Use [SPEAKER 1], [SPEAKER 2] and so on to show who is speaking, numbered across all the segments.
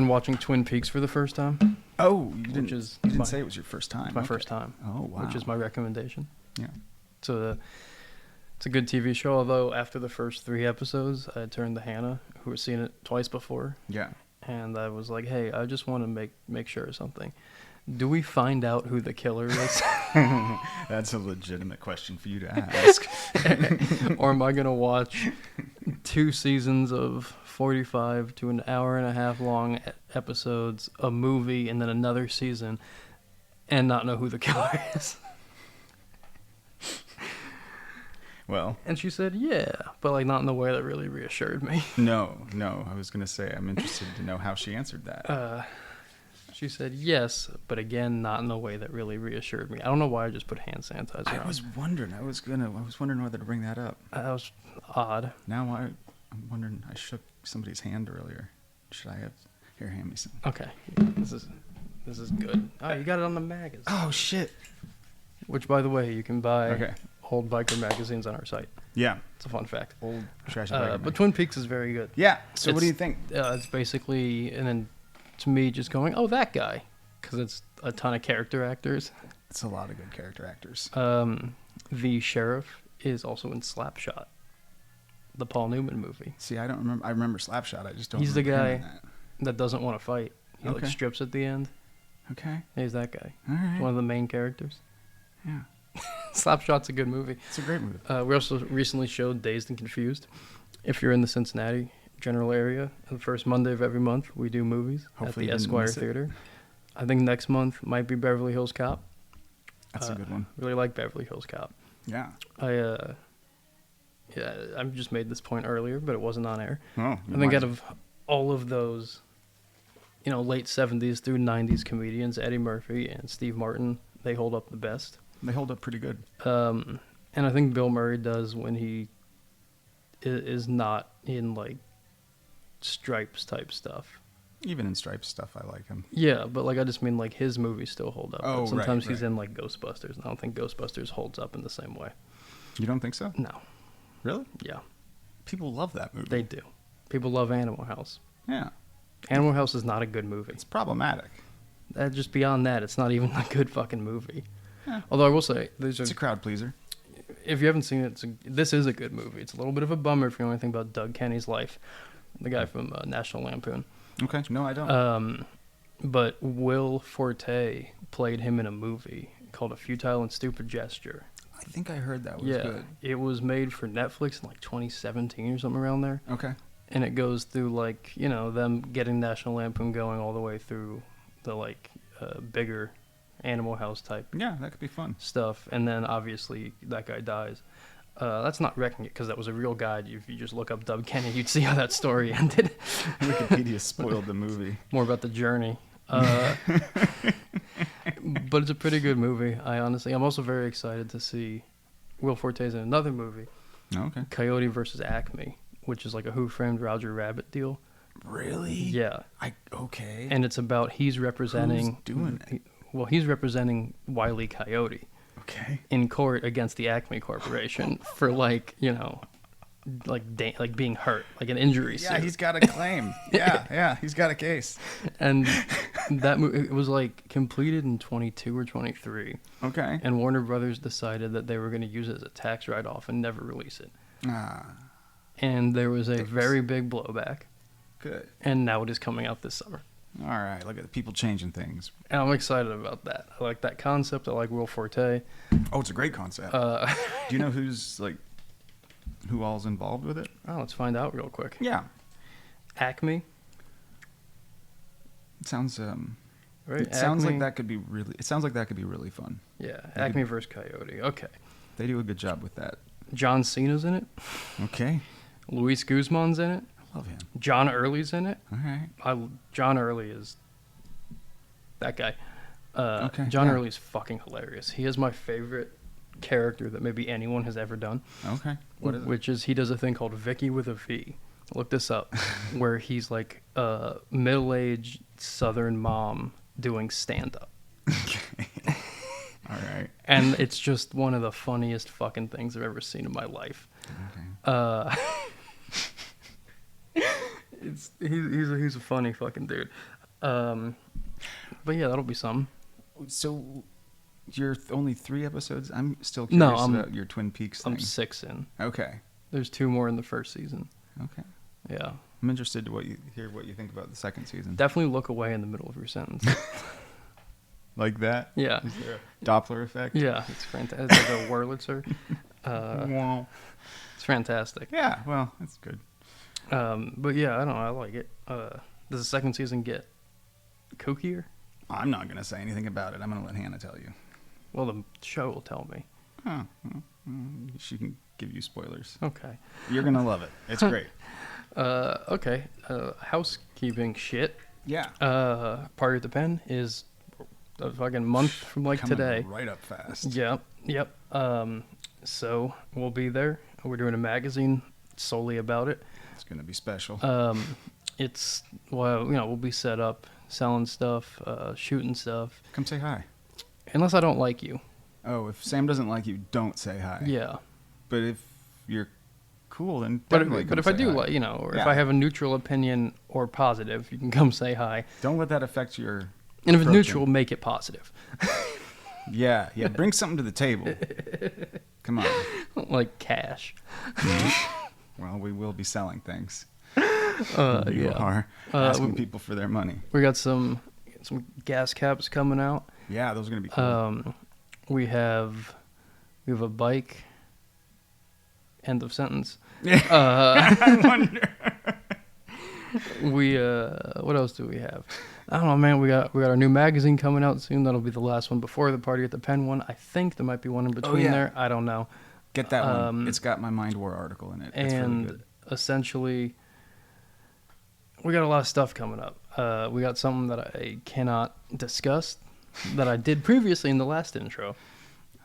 [SPEAKER 1] watching Twin Peaks for the first time.
[SPEAKER 2] Oh, you didn't
[SPEAKER 1] my,
[SPEAKER 2] say it was your first time.
[SPEAKER 1] It's my first time.
[SPEAKER 2] Oh, wow.
[SPEAKER 1] Which is my recommendation.
[SPEAKER 2] Yeah.
[SPEAKER 1] It's a good TV show, although after the first 3 episodes, I turned to Hannah, who had seen it twice before.
[SPEAKER 2] Yeah.
[SPEAKER 1] And I was like, hey, I just want to make sure of something. Do we find out who the killer is?
[SPEAKER 2] That's a legitimate question for you to ask.
[SPEAKER 1] Or am I going to watch 2 seasons of 45 to an hour and a half long episodes, a movie, and then another season, and not know who the killer is?
[SPEAKER 2] Well.
[SPEAKER 1] And she said, yeah, but like not in the way that really reassured me.
[SPEAKER 2] No. I was going to say, I'm interested to know how she answered that.
[SPEAKER 1] She said yes, but again, not in a way that really reassured me. I don't know why I just put hand sanitizer on.
[SPEAKER 2] I was wondering. I was wondering whether to bring that up.
[SPEAKER 1] That was odd.
[SPEAKER 2] Now I'm wondering. I shook somebody's hand earlier. Should I have? Here, hand me some.
[SPEAKER 1] Okay, this is good. Oh, you got it on the magazine.
[SPEAKER 2] Oh shit!
[SPEAKER 1] Which, by the way, you can buy old biker magazines on our site.
[SPEAKER 2] Yeah,
[SPEAKER 1] it's a fun fact.
[SPEAKER 2] Old trashy biker.
[SPEAKER 1] But Twin Peaks is very good.
[SPEAKER 2] Yeah. So what do you think?
[SPEAKER 1] It's basically to me just going, oh, that guy, because it's a ton of character actors.
[SPEAKER 2] It's a lot of good character actors.
[SPEAKER 1] The sheriff is also in Slapshot, the Paul Newman movie.
[SPEAKER 2] See, I don't remember. I remember Slapshot. I just don't.
[SPEAKER 1] He's the
[SPEAKER 2] remember
[SPEAKER 1] guy that doesn't want to fight. He like strips at the end.
[SPEAKER 2] Okay.
[SPEAKER 1] He's that guy.
[SPEAKER 2] All right.
[SPEAKER 1] One of the main characters.
[SPEAKER 2] Yeah.
[SPEAKER 1] Slapshot's a good movie.
[SPEAKER 2] It's a great movie.
[SPEAKER 1] We also recently showed Dazed and Confused. If you're in the Cincinnati general area, the first Monday of every month, we do movies at the Esquire Theater. I think next month might be Beverly Hills Cop.
[SPEAKER 2] That's a good one.
[SPEAKER 1] Really like Beverly Hills Cop.
[SPEAKER 2] Yeah.
[SPEAKER 1] I just made this point earlier, but it wasn't on air.
[SPEAKER 2] Oh,
[SPEAKER 1] I think out of all of those, late 70s through 90s comedians, Eddie Murphy and Steve Martin, they hold up the best.
[SPEAKER 2] They hold up pretty good.
[SPEAKER 1] And I think Bill Murray does when he is not in like Stripes type stuff.
[SPEAKER 2] Even in Stripes stuff, I like him.
[SPEAKER 1] Yeah, but like I just mean like his movies still hold up.
[SPEAKER 2] Oh,
[SPEAKER 1] sometimes he's in like Ghostbusters, and I don't think Ghostbusters holds up in the same way.
[SPEAKER 2] You don't think so?
[SPEAKER 1] No.
[SPEAKER 2] Really?
[SPEAKER 1] Yeah.
[SPEAKER 2] People love that movie.
[SPEAKER 1] They do. People love Animal House.
[SPEAKER 2] Yeah.
[SPEAKER 1] Animal House is not a good movie.
[SPEAKER 2] It's problematic.
[SPEAKER 1] Just beyond that, it's not even a good fucking movie.
[SPEAKER 2] Yeah.
[SPEAKER 1] Although I will say,
[SPEAKER 2] it's a crowd pleaser.
[SPEAKER 1] If you haven't seen it, this is a good movie. It's a little bit of a bummer if you know anything about Doug Kenny's life, the guy from National Lampoon.
[SPEAKER 2] Okay, no, I don't.
[SPEAKER 1] But Will Forte played him in a movie called A Futile and Stupid Gesture.
[SPEAKER 2] I think I heard that was good.
[SPEAKER 1] It was made for Netflix in like 2017 or something around there.
[SPEAKER 2] Okay.
[SPEAKER 1] And it goes through like, them getting National Lampoon going all the way through the like bigger Animal House type.
[SPEAKER 2] Yeah, that could be fun.
[SPEAKER 1] Stuff. And then obviously that guy dies. That's not wrecking it because that was a real guy. If you just look up Doug Kenny, you'd see how that story ended.
[SPEAKER 2] Wikipedia spoiled the movie.
[SPEAKER 1] More about the journey. But it's a pretty good movie. I'm also very excited to see Will Forte's in another movie.
[SPEAKER 2] Okay.
[SPEAKER 1] Coyote versus Acme, which is like a Who Framed Roger Rabbit deal.
[SPEAKER 2] Really?
[SPEAKER 1] Yeah.
[SPEAKER 2] Okay.
[SPEAKER 1] And it's about he's representing.
[SPEAKER 2] Who's doing it?
[SPEAKER 1] Well, he's representing Wile E. Coyote.
[SPEAKER 2] Okay.
[SPEAKER 1] In court against the Acme Corporation for like being hurt, like an injury suit.
[SPEAKER 2] Yeah, he's got a claim. yeah, he's got a case.
[SPEAKER 1] And that it was like completed in 22 or 23.
[SPEAKER 2] Okay.
[SPEAKER 1] And Warner Brothers decided that they were going to use it as a tax write-off and never release it. And there was a very big blowback.
[SPEAKER 2] Good.
[SPEAKER 1] And now it is coming out this summer.
[SPEAKER 2] All right, look at the people changing things.
[SPEAKER 1] And I'm excited about that. I like that concept. I like Will Forte.
[SPEAKER 2] Oh, it's a great concept. Do you know who all's involved with it?
[SPEAKER 1] Oh, let's find out real quick.
[SPEAKER 2] Yeah.
[SPEAKER 1] Acme.
[SPEAKER 2] It sounds
[SPEAKER 1] right.
[SPEAKER 2] It sounds like that could be really. It sounds like that could be really fun.
[SPEAKER 1] Yeah, Acme versus Coyote. Okay.
[SPEAKER 2] They do a good job with that.
[SPEAKER 1] John Cena's in it.
[SPEAKER 2] Okay.
[SPEAKER 1] Luis Guzman's in it.
[SPEAKER 2] Love him.
[SPEAKER 1] John Early's in it.
[SPEAKER 2] All right.
[SPEAKER 1] John Early is that guy.
[SPEAKER 2] Okay.
[SPEAKER 1] John Early's fucking hilarious. He is my favorite character that maybe anyone has ever done.
[SPEAKER 2] Okay. What is it?
[SPEAKER 1] Which is he does a thing called Vicky with a V. Look this up. Where he's like a middle-aged Southern mom doing stand-up.
[SPEAKER 2] Okay. All right.
[SPEAKER 1] And it's just one of the funniest fucking things I've ever seen in my life.
[SPEAKER 2] Okay.
[SPEAKER 1] It's He's a funny fucking dude. But yeah, that'll be something.
[SPEAKER 2] So you're only 3 episodes? I'm still curious about your Twin Peaks thing.
[SPEAKER 1] I'm 6 in.
[SPEAKER 2] Okay.
[SPEAKER 1] There's 2 more in the first season.
[SPEAKER 2] Okay.
[SPEAKER 1] Yeah.
[SPEAKER 2] I'm interested to hear what you think about the second season.
[SPEAKER 1] Definitely look away in the middle of your sentence.
[SPEAKER 2] Like that?
[SPEAKER 1] Yeah.
[SPEAKER 2] Is there a Doppler effect?
[SPEAKER 1] Yeah, it's fantastic. It's like a Wurlitzer. It's fantastic.
[SPEAKER 2] Yeah, well, that's good.
[SPEAKER 1] But yeah, I don't know. I like it. Does the second season get kookier?
[SPEAKER 2] I'm not going to say anything about it. I'm going to let Hannah tell you.
[SPEAKER 1] Well, the show will tell me.
[SPEAKER 2] Oh, she can give you spoilers.
[SPEAKER 1] Okay.
[SPEAKER 2] You're going to love it. It's great.
[SPEAKER 1] Okay. Housekeeping shit.
[SPEAKER 2] Yeah.
[SPEAKER 1] Party at the Pen is a fucking month from like
[SPEAKER 2] Coming
[SPEAKER 1] today.
[SPEAKER 2] right up fast.
[SPEAKER 1] Yep. So we'll be there. We're doing a magazine solely about it.
[SPEAKER 2] It's going to be special.
[SPEAKER 1] It's, well, we'll be set up, selling stuff, shooting stuff.
[SPEAKER 2] Come say hi.
[SPEAKER 1] Unless I don't like you.
[SPEAKER 2] Oh, if Sam doesn't like you, don't say hi.
[SPEAKER 1] Yeah.
[SPEAKER 2] But if you're cool, then
[SPEAKER 1] But
[SPEAKER 2] definitely
[SPEAKER 1] if
[SPEAKER 2] come
[SPEAKER 1] I
[SPEAKER 2] say
[SPEAKER 1] do
[SPEAKER 2] hi.
[SPEAKER 1] like, or
[SPEAKER 2] Yeah.
[SPEAKER 1] if I have a neutral opinion or positive, you can come say hi.
[SPEAKER 2] Don't let that affect your
[SPEAKER 1] And if it's
[SPEAKER 2] approaching.
[SPEAKER 1] neutral, make it positive.
[SPEAKER 2] Yeah, bring something to the table. Come on.
[SPEAKER 1] Like cash.
[SPEAKER 2] Well, we will be selling things.
[SPEAKER 1] Yeah.
[SPEAKER 2] You are asking people for their money.
[SPEAKER 1] We got some gas caps coming out.
[SPEAKER 2] Yeah, those are going to be cool.
[SPEAKER 1] We have a bike. End of sentence.
[SPEAKER 2] I wonder.
[SPEAKER 1] What else do we have? I don't know, man. We got our new magazine coming out soon. That'll be the last one before the Party at the Pen one. I think there might be one in between there. I don't know.
[SPEAKER 2] Get that one. It's got my Mind War article in it. It's really
[SPEAKER 1] And
[SPEAKER 2] good.
[SPEAKER 1] essentially, we got a lot of stuff coming up. We got something that I cannot discuss that I did previously in the last intro.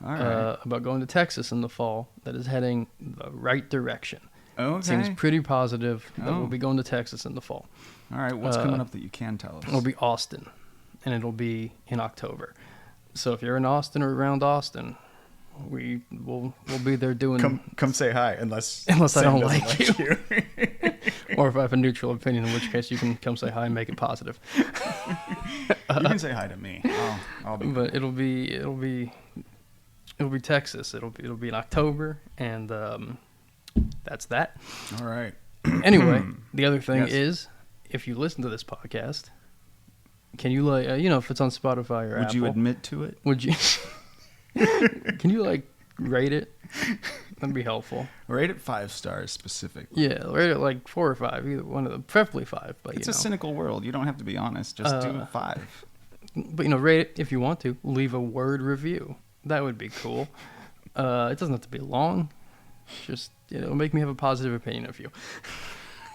[SPEAKER 2] All right.
[SPEAKER 1] About going to Texas in the fall. That is heading the right direction.
[SPEAKER 2] Okay.
[SPEAKER 1] Seems pretty positive that we'll
[SPEAKER 2] Oh.
[SPEAKER 1] be going to Texas in the fall.
[SPEAKER 2] All right. What's coming up that you can tell us?
[SPEAKER 1] It'll be Austin, and it'll be in October. So if you're in Austin or around Austin, we'll be there doing.
[SPEAKER 2] Come say hi, unless
[SPEAKER 1] I
[SPEAKER 2] Sam
[SPEAKER 1] don't
[SPEAKER 2] doesn't
[SPEAKER 1] like
[SPEAKER 2] you.
[SPEAKER 1] Or if I have a neutral opinion, in which case you can come say hi and make it positive.
[SPEAKER 2] You can say hi to me. I'll be.
[SPEAKER 1] But it'll be Texas. It'll be in October, and that's that.
[SPEAKER 2] All right.
[SPEAKER 1] Anyway, the other thing
[SPEAKER 2] Yes.
[SPEAKER 1] is, if you listen to this podcast, can you if it's on Spotify or
[SPEAKER 2] Would
[SPEAKER 1] Apple,
[SPEAKER 2] you admit to it?
[SPEAKER 1] would you? Can you rate it? That'd be helpful.
[SPEAKER 2] Rate it 5 stars specifically.
[SPEAKER 1] Yeah, rate it 4 or 5, either one of them, preferably 5. But
[SPEAKER 2] It's a cynical world. You don't have to be honest. Just do 5.
[SPEAKER 1] But rate it if you want to. Leave a word review. That would be cool. It doesn't have to be long. Just make me have a positive opinion of you.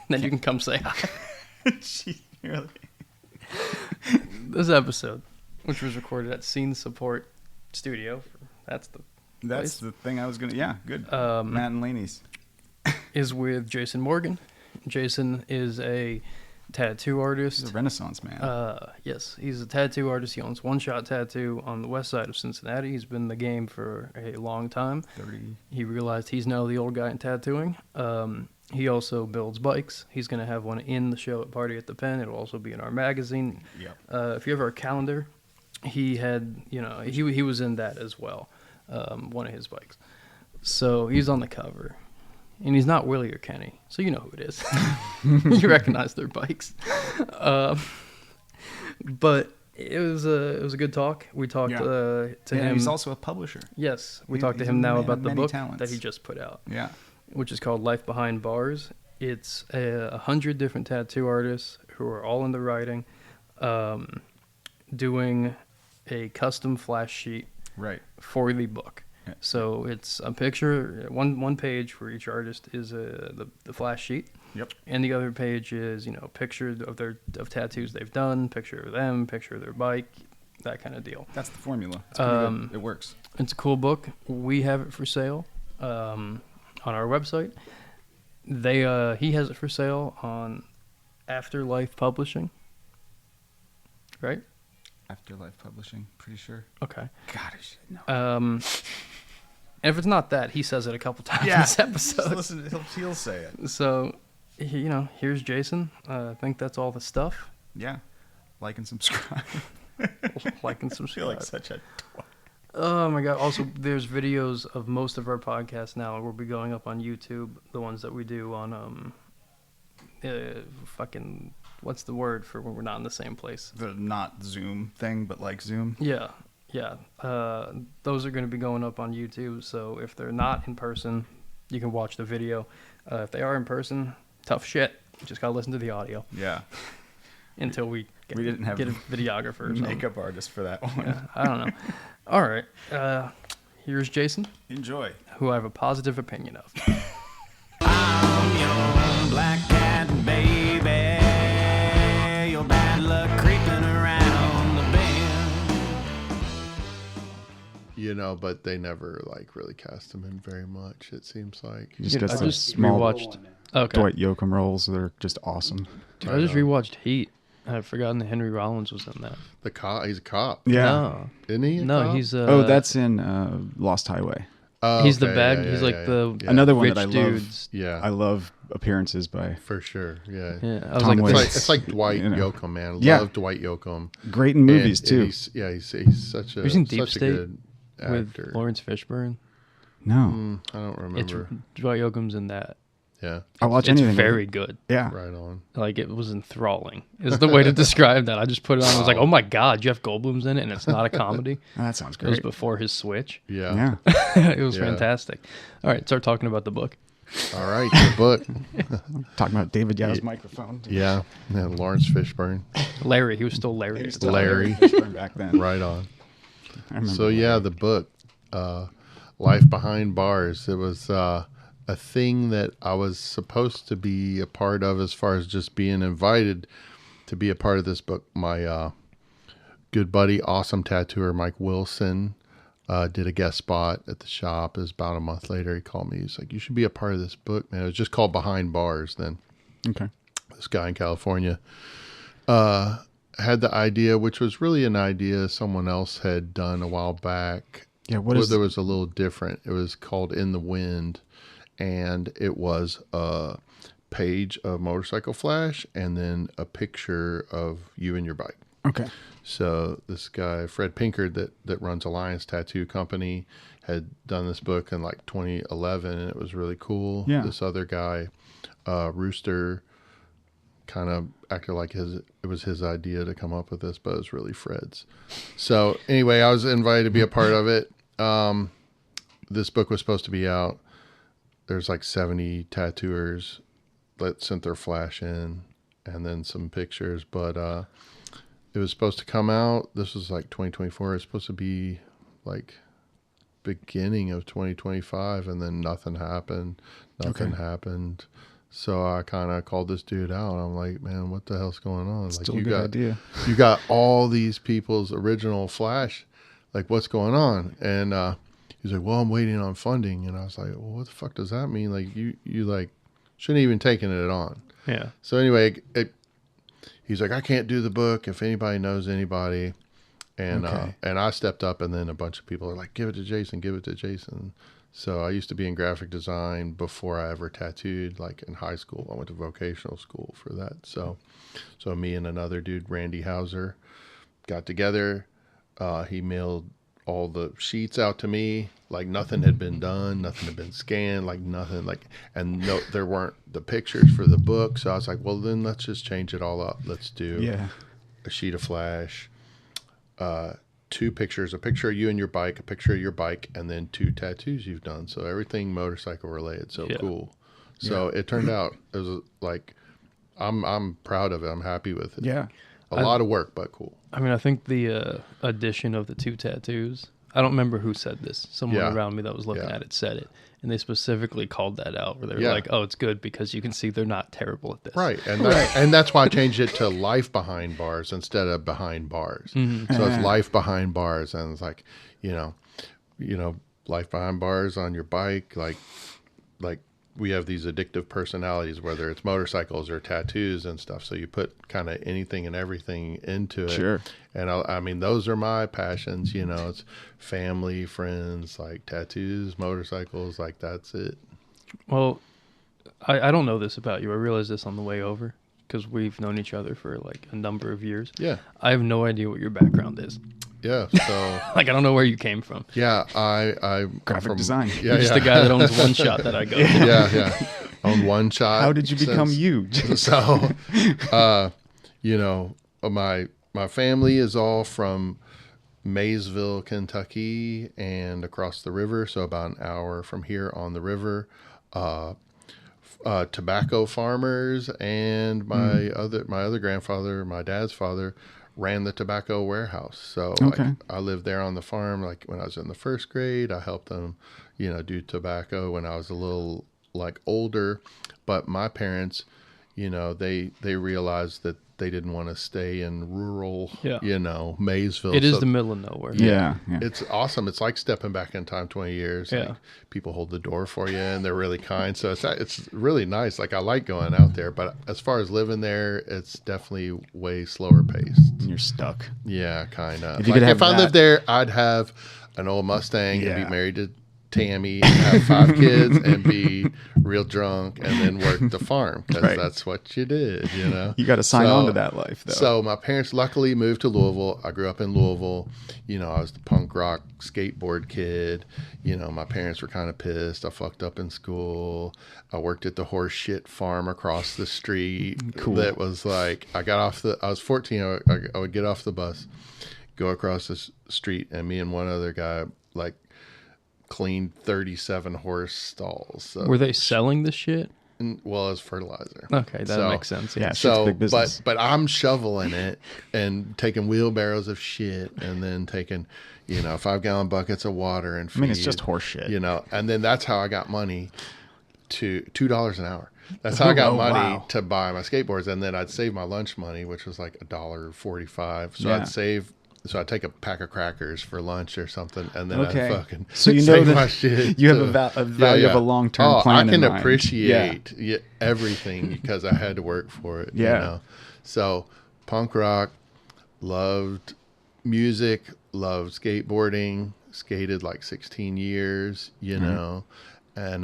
[SPEAKER 1] Then you can come say hi.
[SPEAKER 2] Jeez, really?
[SPEAKER 1] This episode, which was recorded at Scene Support Studio, that's
[SPEAKER 2] the thing I was gonna. Yeah, good. Matt and Laney's
[SPEAKER 1] is with Jason Morgan. Jason is a tattoo artist.
[SPEAKER 2] He's a Renaissance man.
[SPEAKER 1] Yes, he's a tattoo artist. He owns One Shot Tattoo on the west side of Cincinnati. He's been in the game for a long time.
[SPEAKER 2] 30.
[SPEAKER 1] He realized he's now the old guy in tattooing. He also builds bikes. He's going to have one in the show at Party at the Pen. It'll also be in our magazine.
[SPEAKER 2] Yep.
[SPEAKER 1] If you have our calendar, he had, he was in that as well, one of his bikes. So he's on the cover. And he's not Willie or Kenny, so you know who it is. You recognize their bikes. But it was a good talk. We talked to him.
[SPEAKER 2] He's also a publisher.
[SPEAKER 1] Yes, we talked to him now about the book
[SPEAKER 2] talents.
[SPEAKER 1] that he just put out.
[SPEAKER 2] Yeah.
[SPEAKER 1] Which is called Life Behind Bars. It's 100 different tattoo artists who are all into writing, doing a custom flash sheet for the book. Yeah. So it's a picture, one page for each artist is the flash sheet.
[SPEAKER 2] Yep.
[SPEAKER 1] And the other page is picture of tattoos they've done, picture of them, picture of their bike, that kind of deal.
[SPEAKER 2] That's the formula. It's pretty good. It works.
[SPEAKER 1] It's a cool book. We have it for sale on our website. He has it for sale on Afterlife Publishing. Right?
[SPEAKER 2] Afterlife Publishing, pretty sure.
[SPEAKER 1] Okay.
[SPEAKER 2] God, I should know.
[SPEAKER 1] And if it's not that, he says it a couple times in this episode.
[SPEAKER 2] Listen, he'll say it.
[SPEAKER 1] So here's Jason. I think that's all the stuff.
[SPEAKER 2] Yeah. Like and subscribe.
[SPEAKER 1] Like and
[SPEAKER 2] I feel
[SPEAKER 1] subscribe.
[SPEAKER 2] like such a twat.
[SPEAKER 1] Oh my god! Also, there's videos of most of our podcasts now. We'll be going up on YouTube. The ones that we do on fucking what's the word for when we're not in the same place?
[SPEAKER 2] The not Zoom thing, but like Zoom.
[SPEAKER 1] Yeah. Those are going to be going up on YouTube. So if they're not in person, you can watch the video. If they are in person, tough shit. You just gotta listen to the audio.
[SPEAKER 2] Yeah.
[SPEAKER 1] Until we
[SPEAKER 2] didn't have
[SPEAKER 1] get a videographer or something.
[SPEAKER 2] Makeup artist for that one.
[SPEAKER 1] Yeah, I don't know. All right. Here's Jason.
[SPEAKER 2] Enjoy.
[SPEAKER 1] Who I have a positive opinion of.
[SPEAKER 3] I'm your black cat baby. Your bad luck creeping around the bend.
[SPEAKER 4] But they never really cast him in very much. It seems like.
[SPEAKER 2] He just
[SPEAKER 1] I
[SPEAKER 2] gets
[SPEAKER 1] just
[SPEAKER 2] small
[SPEAKER 1] rewatched. Okay.
[SPEAKER 2] Dwight Yoakam roles. They're just awesome.
[SPEAKER 1] Dude, I just rewatched Heat. I'd forgotten that Henry Rollins was in that.
[SPEAKER 4] The cop. He's a cop.
[SPEAKER 2] Yeah.
[SPEAKER 1] No,
[SPEAKER 4] Isn't he?
[SPEAKER 1] he's
[SPEAKER 2] That's in Lost Highway.
[SPEAKER 4] Oh,
[SPEAKER 1] he's the
[SPEAKER 4] okay,
[SPEAKER 1] bad.
[SPEAKER 4] yeah,
[SPEAKER 1] he's
[SPEAKER 4] yeah,
[SPEAKER 1] like
[SPEAKER 4] yeah.
[SPEAKER 1] the
[SPEAKER 4] Yeah.
[SPEAKER 2] Another one
[SPEAKER 1] rich
[SPEAKER 2] that I
[SPEAKER 1] dudes.
[SPEAKER 2] love.
[SPEAKER 4] Yeah.
[SPEAKER 2] I love appearances by.
[SPEAKER 4] For sure. Yeah.
[SPEAKER 1] Yeah, I was
[SPEAKER 2] Tom
[SPEAKER 1] like,
[SPEAKER 2] Waits.
[SPEAKER 1] this-
[SPEAKER 4] It's like Dwight
[SPEAKER 2] You know.
[SPEAKER 4] Yoakam, man.
[SPEAKER 2] Yeah.
[SPEAKER 4] Love Dwight Yoakam.
[SPEAKER 2] Great in movies
[SPEAKER 4] And
[SPEAKER 2] too.
[SPEAKER 4] He's such a
[SPEAKER 1] Have you seen Deep
[SPEAKER 4] such
[SPEAKER 1] State
[SPEAKER 4] a good
[SPEAKER 1] with
[SPEAKER 4] actor.
[SPEAKER 1] Lawrence Fishburne.
[SPEAKER 2] No,
[SPEAKER 4] I don't
[SPEAKER 1] It's
[SPEAKER 4] remember.
[SPEAKER 1] Dwight Yoakam's in that.
[SPEAKER 4] Yeah.
[SPEAKER 2] I'll watch
[SPEAKER 1] It's
[SPEAKER 2] anything. with
[SPEAKER 1] very
[SPEAKER 2] it.
[SPEAKER 1] good.
[SPEAKER 2] Yeah.
[SPEAKER 4] Right on.
[SPEAKER 1] Like it was enthralling. Is the way to describe that. I just put it on. I was like, oh my god, Jeff Goldblum's in it, and it's not a comedy.
[SPEAKER 2] That sounds
[SPEAKER 1] It was
[SPEAKER 2] great.
[SPEAKER 1] before his switch.
[SPEAKER 4] Yeah.
[SPEAKER 2] Yeah.
[SPEAKER 1] It was
[SPEAKER 4] Yeah.
[SPEAKER 1] fantastic. All right, start talking about the book.
[SPEAKER 4] All right. The book.
[SPEAKER 2] Talking about David Yow's microphone.
[SPEAKER 4] Yeah. Lawrence Fishburne.
[SPEAKER 1] Larry, he was still Larry.
[SPEAKER 2] He was still
[SPEAKER 4] Larry.
[SPEAKER 2] Fishburne back then.
[SPEAKER 4] Right on.
[SPEAKER 2] I remember
[SPEAKER 4] So yeah,
[SPEAKER 2] Larry.
[SPEAKER 4] the book, Life Behind Bars. It was a thing that I was supposed to be a part of, as far as just being invited to be a part of this book. My good buddy, awesome tattooer Mike Wilson, did a guest spot at the shop. It was about a month later. He called me. He's like, "You should be a part of this book, man." It was just called Behind Bars then.
[SPEAKER 2] Okay.
[SPEAKER 4] This guy in California had the idea, which was really an idea someone else had done a while back.
[SPEAKER 2] Yeah.
[SPEAKER 4] Well, there was a little different. It was called In the Wind, and it was a page of Motorcycle Flash and then a picture of you and your bike.
[SPEAKER 2] Okay.
[SPEAKER 4] So this guy, Fred Pinkard, that runs Alliance Tattoo Company, had done this book in like 2011, and it was really cool.
[SPEAKER 2] Yeah.
[SPEAKER 4] This other guy, Rooster, kind of acted like it was his idea to come up with this, but it was really Fred's. So anyway, I was invited to be a part of it. This book was supposed to be out. There's like 70 tattooers that sent their flash in, and then some pictures, but it was supposed to come out. This was like 2024. It's supposed to be like beginning of 2025, and then nothing happened. Nothing happened. So I kind of called this dude out. I'm like, "Man, what the hell's going on?
[SPEAKER 2] Still
[SPEAKER 4] like,
[SPEAKER 2] a good idea.
[SPEAKER 4] You got all these people's original flash. Like, what's going on?" And he's like, "Well, I'm waiting on funding." And I was like, "Well, what the fuck does that mean? Like, you like shouldn't even taken it on."
[SPEAKER 1] Yeah.
[SPEAKER 4] So anyway, he's like, "I can't do the book if anybody knows anybody." And
[SPEAKER 2] Okay.
[SPEAKER 4] and I stepped up, and then a bunch of people are like, "Give it to Jason, give it to Jason." So I used to be in graphic design before I ever tattooed, like in high school. I went to vocational school for that. So me and another dude, Randy Hauser, got together. He mailed all the sheets out to me. Like nothing had been done, nothing had been scanned, like nothing, like, and no, there weren't the pictures for the book. So I was like, well, then let's just change it all up. Let's do a sheet of flash, 2 pictures, a picture of you and your bike, a picture of your bike, and then 2 tattoos you've done. So everything motorcycle related. So cool. So it turned out, it was like, I'm proud of it. I'm happy with it.
[SPEAKER 2] Yeah.
[SPEAKER 4] A lot of work, but cool.
[SPEAKER 1] I mean, I think the addition of the 2 tattoos, I don't remember who said this. Someone around me that was looking at it said it. And they specifically called that out, where they were like, "Oh, it's good because you can see they're not terrible at this."
[SPEAKER 4] Right. And and that's why I changed it to Life Behind Bars instead of Behind Bars.
[SPEAKER 1] Mm-hmm.
[SPEAKER 4] So it's Life Behind Bars, and it's like, you know, Life Behind Bars on your bike, like we have these addictive personalities, whether it's motorcycles or tattoos and stuff. So you put kind of anything and everything into it.
[SPEAKER 2] Sure.
[SPEAKER 4] And I mean, those are my passions, it's family, friends, like tattoos, motorcycles, like that's it.
[SPEAKER 1] Well, I don't know this about you. I realized this on the way over because we've known each other for like a number of years.
[SPEAKER 4] Yeah.
[SPEAKER 1] I have no idea what your background is.
[SPEAKER 4] Yeah. So
[SPEAKER 1] Like, I don't know where you came from.
[SPEAKER 4] yeah, I'm
[SPEAKER 2] Graphic
[SPEAKER 4] from
[SPEAKER 2] design.
[SPEAKER 4] Yeah,
[SPEAKER 1] You're just the guy that owns One Shot that I go to.
[SPEAKER 4] yeah. On One Shot.
[SPEAKER 2] How did you become you?
[SPEAKER 4] So, you know, my family is all from Maysville, Kentucky, and across the river. So about an hour from here on the river. Tobacco farmers, and my other grandfather, my dad's father, ran the tobacco warehouse. So
[SPEAKER 2] Okay.
[SPEAKER 4] like, I lived there on the farm. Like when I was in the first grade, I helped them, you know, do tobacco when I was a little like older. But my parents, you know, they realized that they didn't want to stay in rural,
[SPEAKER 1] Yeah.
[SPEAKER 4] you know, Maysville.
[SPEAKER 1] It is
[SPEAKER 4] So
[SPEAKER 1] the middle of nowhere.
[SPEAKER 2] Yeah.
[SPEAKER 4] it's awesome. It's like stepping back in time 20 years.
[SPEAKER 1] Yeah.
[SPEAKER 4] Like, people hold the door for you and they're really kind. So it's really nice. Like I like going out there, but as far as living there, it's definitely way slower paced.
[SPEAKER 2] You're stuck.
[SPEAKER 4] Yeah, kind of.
[SPEAKER 2] If you
[SPEAKER 4] Like
[SPEAKER 2] could have
[SPEAKER 4] if I
[SPEAKER 2] that-
[SPEAKER 4] lived there, I'd have an old Mustang and
[SPEAKER 2] Yeah.
[SPEAKER 4] be married to Tammy and have 5 kids and be real drunk and then work the farm because
[SPEAKER 2] Right.
[SPEAKER 4] that's what you did, you know.
[SPEAKER 2] You got to sign
[SPEAKER 4] So-
[SPEAKER 2] on to that life, though.
[SPEAKER 4] So my parents luckily moved to Louisville. I grew up in Louisville. You know, I was the punk rock skateboard kid. You know, my parents were kind of pissed. I fucked up in school. I worked at the horse shit farm across the street.
[SPEAKER 2] Cool.
[SPEAKER 4] That was like, I was 14. I would get off the bus, go across the street, and me and one other guy, like, cleaned 37 horse stalls. So,
[SPEAKER 1] Were they selling the shit?
[SPEAKER 4] well, as fertilizer.
[SPEAKER 1] Okay, that
[SPEAKER 4] So-
[SPEAKER 1] makes sense.
[SPEAKER 2] yeah, shit's
[SPEAKER 4] So,
[SPEAKER 2] big business.
[SPEAKER 4] but I'm shoveling it and taking wheelbarrows of shit and then taking, you know, 5-gallon buckets of water and feed.
[SPEAKER 2] I mean, it's just horse shit.
[SPEAKER 4] You know, and then that's how I got money to $2 an hour. That's how I got
[SPEAKER 2] Oh,
[SPEAKER 4] money
[SPEAKER 2] wow.
[SPEAKER 4] to buy my skateboards. And then I'd save my lunch money, which was like $1.45. So
[SPEAKER 2] Yeah.
[SPEAKER 4] I'd take a pack of crackers for lunch or something, and then
[SPEAKER 2] Okay.
[SPEAKER 4] I'd fucking
[SPEAKER 2] So you know
[SPEAKER 4] save
[SPEAKER 2] that
[SPEAKER 4] my shit.
[SPEAKER 2] you have
[SPEAKER 4] to-
[SPEAKER 2] a value of a long-term plan
[SPEAKER 4] I can
[SPEAKER 2] in mind.
[SPEAKER 4] appreciate everything because I had to work for it.
[SPEAKER 2] Yeah.
[SPEAKER 4] You know? So punk rock, loved music, loved skateboarding, skated like 16 years, you know, and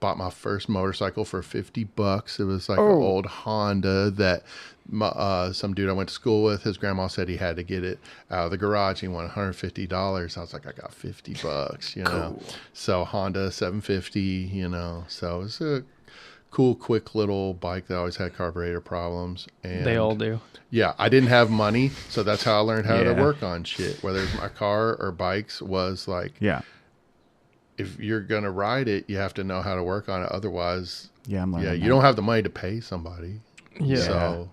[SPEAKER 4] bought my first motorcycle for $50. It was like an old Honda that some dude I went to school with, his grandma said he had to get it out of the garage. He wanted $150. I was like, I got $50, you know. So Honda 750, you know. So it was a cool, quick little bike that always had carburetor problems. And
[SPEAKER 1] They all do.
[SPEAKER 4] yeah, I didn't have money, so that's how I learned how to
[SPEAKER 2] Yeah.
[SPEAKER 4] work on shit. Whether it's my car or bikes, was like,
[SPEAKER 2] Yeah.
[SPEAKER 4] if you're gonna ride it, you have to know how to work on it. Otherwise,
[SPEAKER 2] Yeah, I'm learning
[SPEAKER 4] yeah,
[SPEAKER 2] that.
[SPEAKER 4] you don't have the money to pay somebody.
[SPEAKER 1] Yeah.
[SPEAKER 4] So,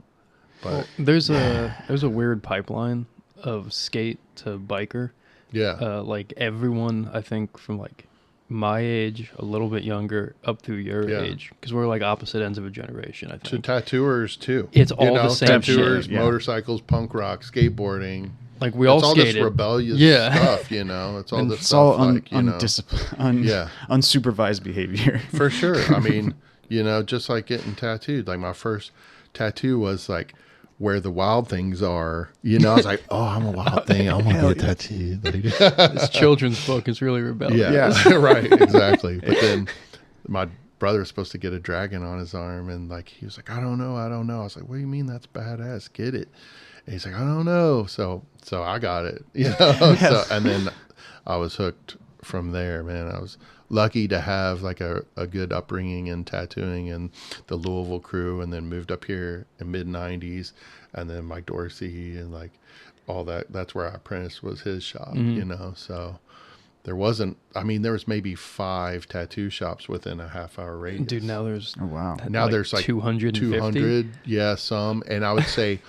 [SPEAKER 4] but
[SPEAKER 1] There's a weird pipeline of skate to biker.
[SPEAKER 4] yeah,
[SPEAKER 1] Like everyone, I think from like my age, a little bit younger, up through your
[SPEAKER 4] Yeah.
[SPEAKER 1] age, because we're like opposite ends of a generation. I
[SPEAKER 4] to
[SPEAKER 1] think.
[SPEAKER 4] tattooers too.
[SPEAKER 1] It's all the same
[SPEAKER 4] tattooers,
[SPEAKER 2] shit, yeah.
[SPEAKER 4] motorcycles, punk rock, skateboarding.
[SPEAKER 1] Like we all
[SPEAKER 4] It's all
[SPEAKER 1] skated.
[SPEAKER 4] this rebellious
[SPEAKER 1] Yeah.
[SPEAKER 4] stuff, you know. It's all
[SPEAKER 2] And
[SPEAKER 4] this
[SPEAKER 2] it's
[SPEAKER 4] stuff
[SPEAKER 2] all
[SPEAKER 4] like, you know. Yeah.
[SPEAKER 2] unsupervised behavior.
[SPEAKER 4] For sure. I mean, you know, just like getting tattooed. Like my first tattoo was like where the wild things are. You know, I was like, oh, I'm a wild thing. I want to get tattooed. Like,
[SPEAKER 1] This children's book is really rebellious.
[SPEAKER 4] yeah, right, exactly. But then my brother was supposed to get a dragon on his arm, and like he was like, I don't know. I was like, what do you mean? That's badass. Get it. And he's like, I don't know. So I got it. You know. So, and then I was hooked from there. Man, I was lucky to have like a good upbringing in tattooing and the Louisville crew, and then moved up here in mid '90s, and then Mike Dorsey and like all that. That's where I apprenticed, was his shop. You know, so. There was maybe 5 tattoo shops within a half-hour radius.
[SPEAKER 1] Dude, now there's
[SPEAKER 2] Oh wow.
[SPEAKER 4] Now there's like
[SPEAKER 1] 250.
[SPEAKER 4] 200, yeah, some. And I would say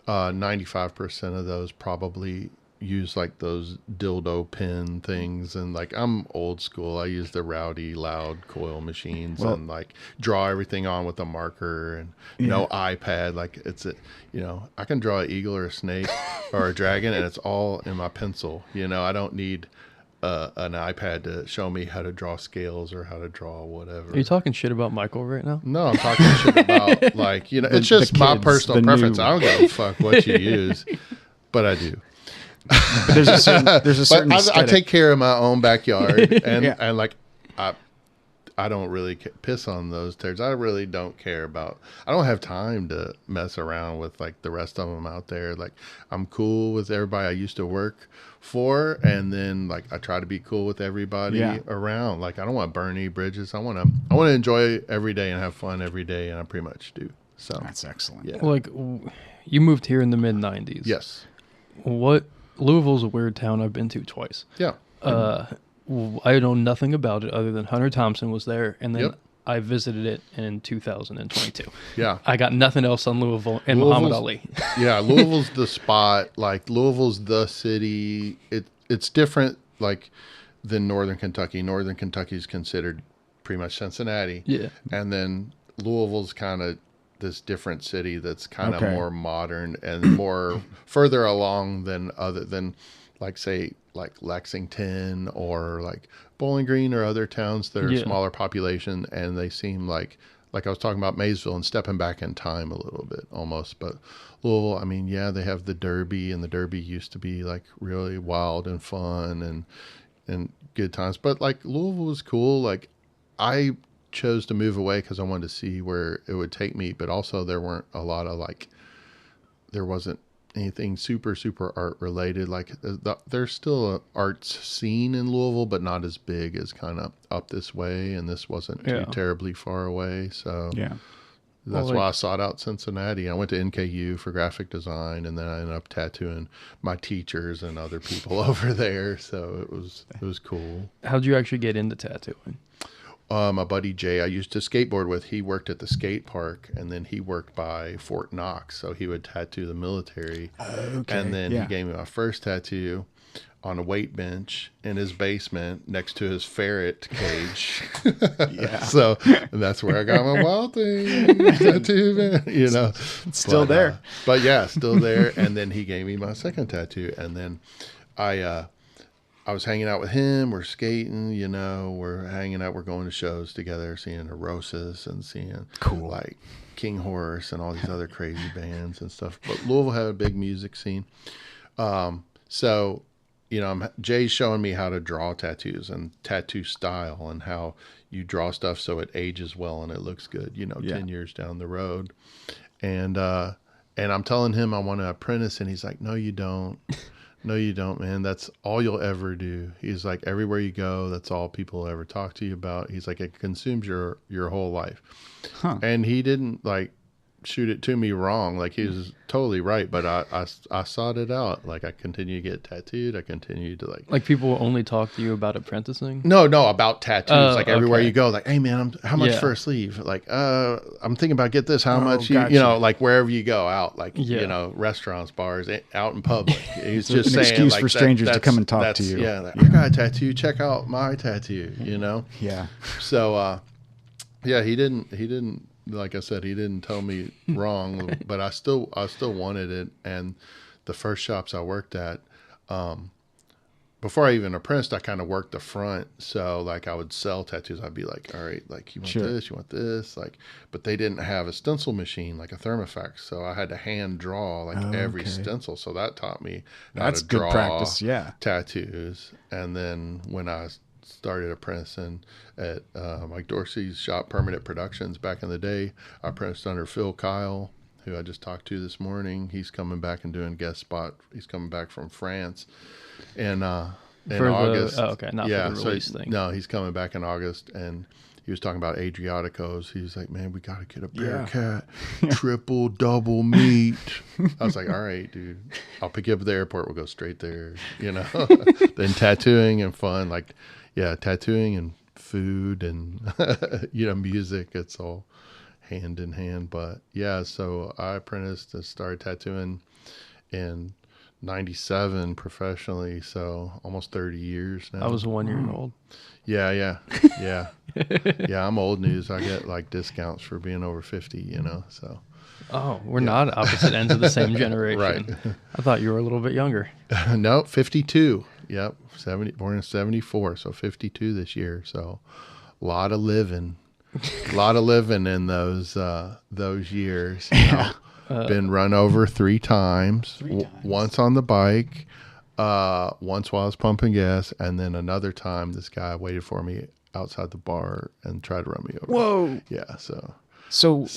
[SPEAKER 4] 95% of those probably use like those dildo pin things. And like, I'm old school. I use the rowdy, loud coil machines and like draw everything on with a marker and no iPad. Like I can draw an eagle or a snake or a dragon, and it's all in my pencil. You know, I don't need an iPad to show me how to draw scales or how to draw whatever.
[SPEAKER 1] Are you talking shit about Michael right now?
[SPEAKER 4] No, I'm talking shit about like, you know, it's just my
[SPEAKER 2] kids,
[SPEAKER 4] personal
[SPEAKER 2] the
[SPEAKER 4] preference.
[SPEAKER 2] new-
[SPEAKER 4] I don't give a fuck what you use, but I do.
[SPEAKER 2] But there's a certain
[SPEAKER 4] But I
[SPEAKER 2] aesthetic.
[SPEAKER 4] take care of my own backyard, and
[SPEAKER 2] Yeah.
[SPEAKER 4] and like I don't really piss on those turds. I really don't care about. I don't have time to mess around with like the rest of them out there. Like I'm cool with everybody I used to work for, and then like I try to be cool with everybody around. Like I don't want to burn any bridges. I want to enjoy every day and have fun every day, and I pretty much do. So
[SPEAKER 2] that's excellent.
[SPEAKER 4] Yeah.
[SPEAKER 1] Like you moved here in the mid '90s.
[SPEAKER 4] Yes.
[SPEAKER 1] Louisville's a weird town. I've been to twice.
[SPEAKER 4] Yeah.
[SPEAKER 1] I know nothing about it other than Hunter Thompson was there, and then
[SPEAKER 4] Yep.
[SPEAKER 1] I visited it in 2022.
[SPEAKER 4] Yeah.
[SPEAKER 1] I got nothing else on Louisville and Muhammad Ali.
[SPEAKER 4] Yeah, Louisville's the spot. Like Louisville's the city. It's different like than Northern Kentucky. Northern Kentucky is considered pretty much Cincinnati.
[SPEAKER 1] Yeah.
[SPEAKER 4] And then Louisville's kind of this different city that's kind of more modern and more further along than like say like Lexington or like Bowling Green or other towns that are smaller population, and they seem like I was talking about Maysville and stepping back in time a little bit almost. But Louisville, I mean, yeah, they have the Derby, and the Derby used to be like really wild and fun and good times. But like Louisville was cool. Like I chose to move away because I wanted to see where it would take me, but also there weren't a lot of there wasn't anything super art related. Like there's still a arts scene in Louisville, but not as big as kind of up this way, and this wasn't too terribly far away. So that's why I sought out Cincinnati. I went to NKU for graphic design, and then I ended up tattooing my teachers and other people over there. So it was cool.
[SPEAKER 1] How'd you actually get into tattooing?
[SPEAKER 4] My buddy Jay, I used to skateboard with, he worked at the skate park, and then he worked by Fort Knox, so he would tattoo the military. And then he gave me my first tattoo on a weight bench in his basement next to his ferret cage. So that's where I got my Wild Thing tattoo, man. You know,
[SPEAKER 2] it's still there.
[SPEAKER 4] But yeah, still there. And then he gave me my second tattoo, and then I was hanging out with him. We're skating, you know, we're hanging out. We're going to shows together, seeing Neurosis and seeing like King Horse and all these other crazy bands and stuff. But Louisville had a big music scene. So, you know, Jay's showing me how to draw tattoos and tattoo style and how you draw stuff so it ages well and it looks good, you know, 10 years down the road. And I'm telling him I want to apprentice, and he's like, no, you don't. No, you don't, man. That's all you'll ever do. He's like, everywhere you go, that's all people will ever talk to you about. He's like, it consumes your whole life. And he didn't like shoot it to me wrong. Like he was totally right, but I sought it out. Like I continued to get tattooed. I continued to like
[SPEAKER 1] people only talk to you about apprenticing?
[SPEAKER 4] No, about tattoos. Like everywhere you go, like, hey man, how much for a sleeve? Like, I'm thinking about get this. How much? You know, like wherever you go out, like you know, restaurants, bars, out in public. He's just saying
[SPEAKER 2] excuse
[SPEAKER 4] like,
[SPEAKER 2] for strangers to come and talk to you.
[SPEAKER 4] Yeah, like, I got a tattoo. Check out my tattoo. You know.
[SPEAKER 2] Yeah.
[SPEAKER 4] So, he didn't. Like I said, he didn't tell me wrong, but I still wanted it. And the first shops I worked at, before I even apprenticed, I kind of worked the front. So like I would sell tattoos. I'd be like, all right, like you want this, you want this, like, but they didn't have a stencil machine, like a Thermofax. So I had to hand draw like every stencil. So that taught me how to draw
[SPEAKER 2] practice,
[SPEAKER 4] tattoos. And then when I started apprenticing at Mike Dorsey's shop, Permanent Productions, back in the day, I apprenticed under Phil Kyle, who I just talked to this morning. He's coming back and doing guest spot. He's coming back from France in August.
[SPEAKER 1] Not for the release thing.
[SPEAKER 4] No, he's coming back in August, and he was talking about Adriaticos. He was like, man, we got to get a Bearcat, triple, double meat. I was like, all right, dude, I'll pick you up at the airport. We'll go straight there, you know. Then tattooing and fun, like, tattooing and food and, you know, music, it's all hand in hand. But so I apprenticed and started tattooing in 97 professionally, so almost 30 years now.
[SPEAKER 1] I was 1 year old.
[SPEAKER 4] Yeah, I'm old news. I get like discounts for being over 50, you know, so.
[SPEAKER 1] Oh, we're not opposite ends of the same generation.
[SPEAKER 4] Right.
[SPEAKER 1] I thought you were a little bit younger.
[SPEAKER 4] No, 52. Yep, born in 74, so 52 this year. So a lot of living in those years. You know? Been run over three times. Once on the bike, once while I was pumping gas, and then another time this guy waited for me outside the bar and tried to run me over.
[SPEAKER 2] Whoa.
[SPEAKER 4] Yeah.
[SPEAKER 2] So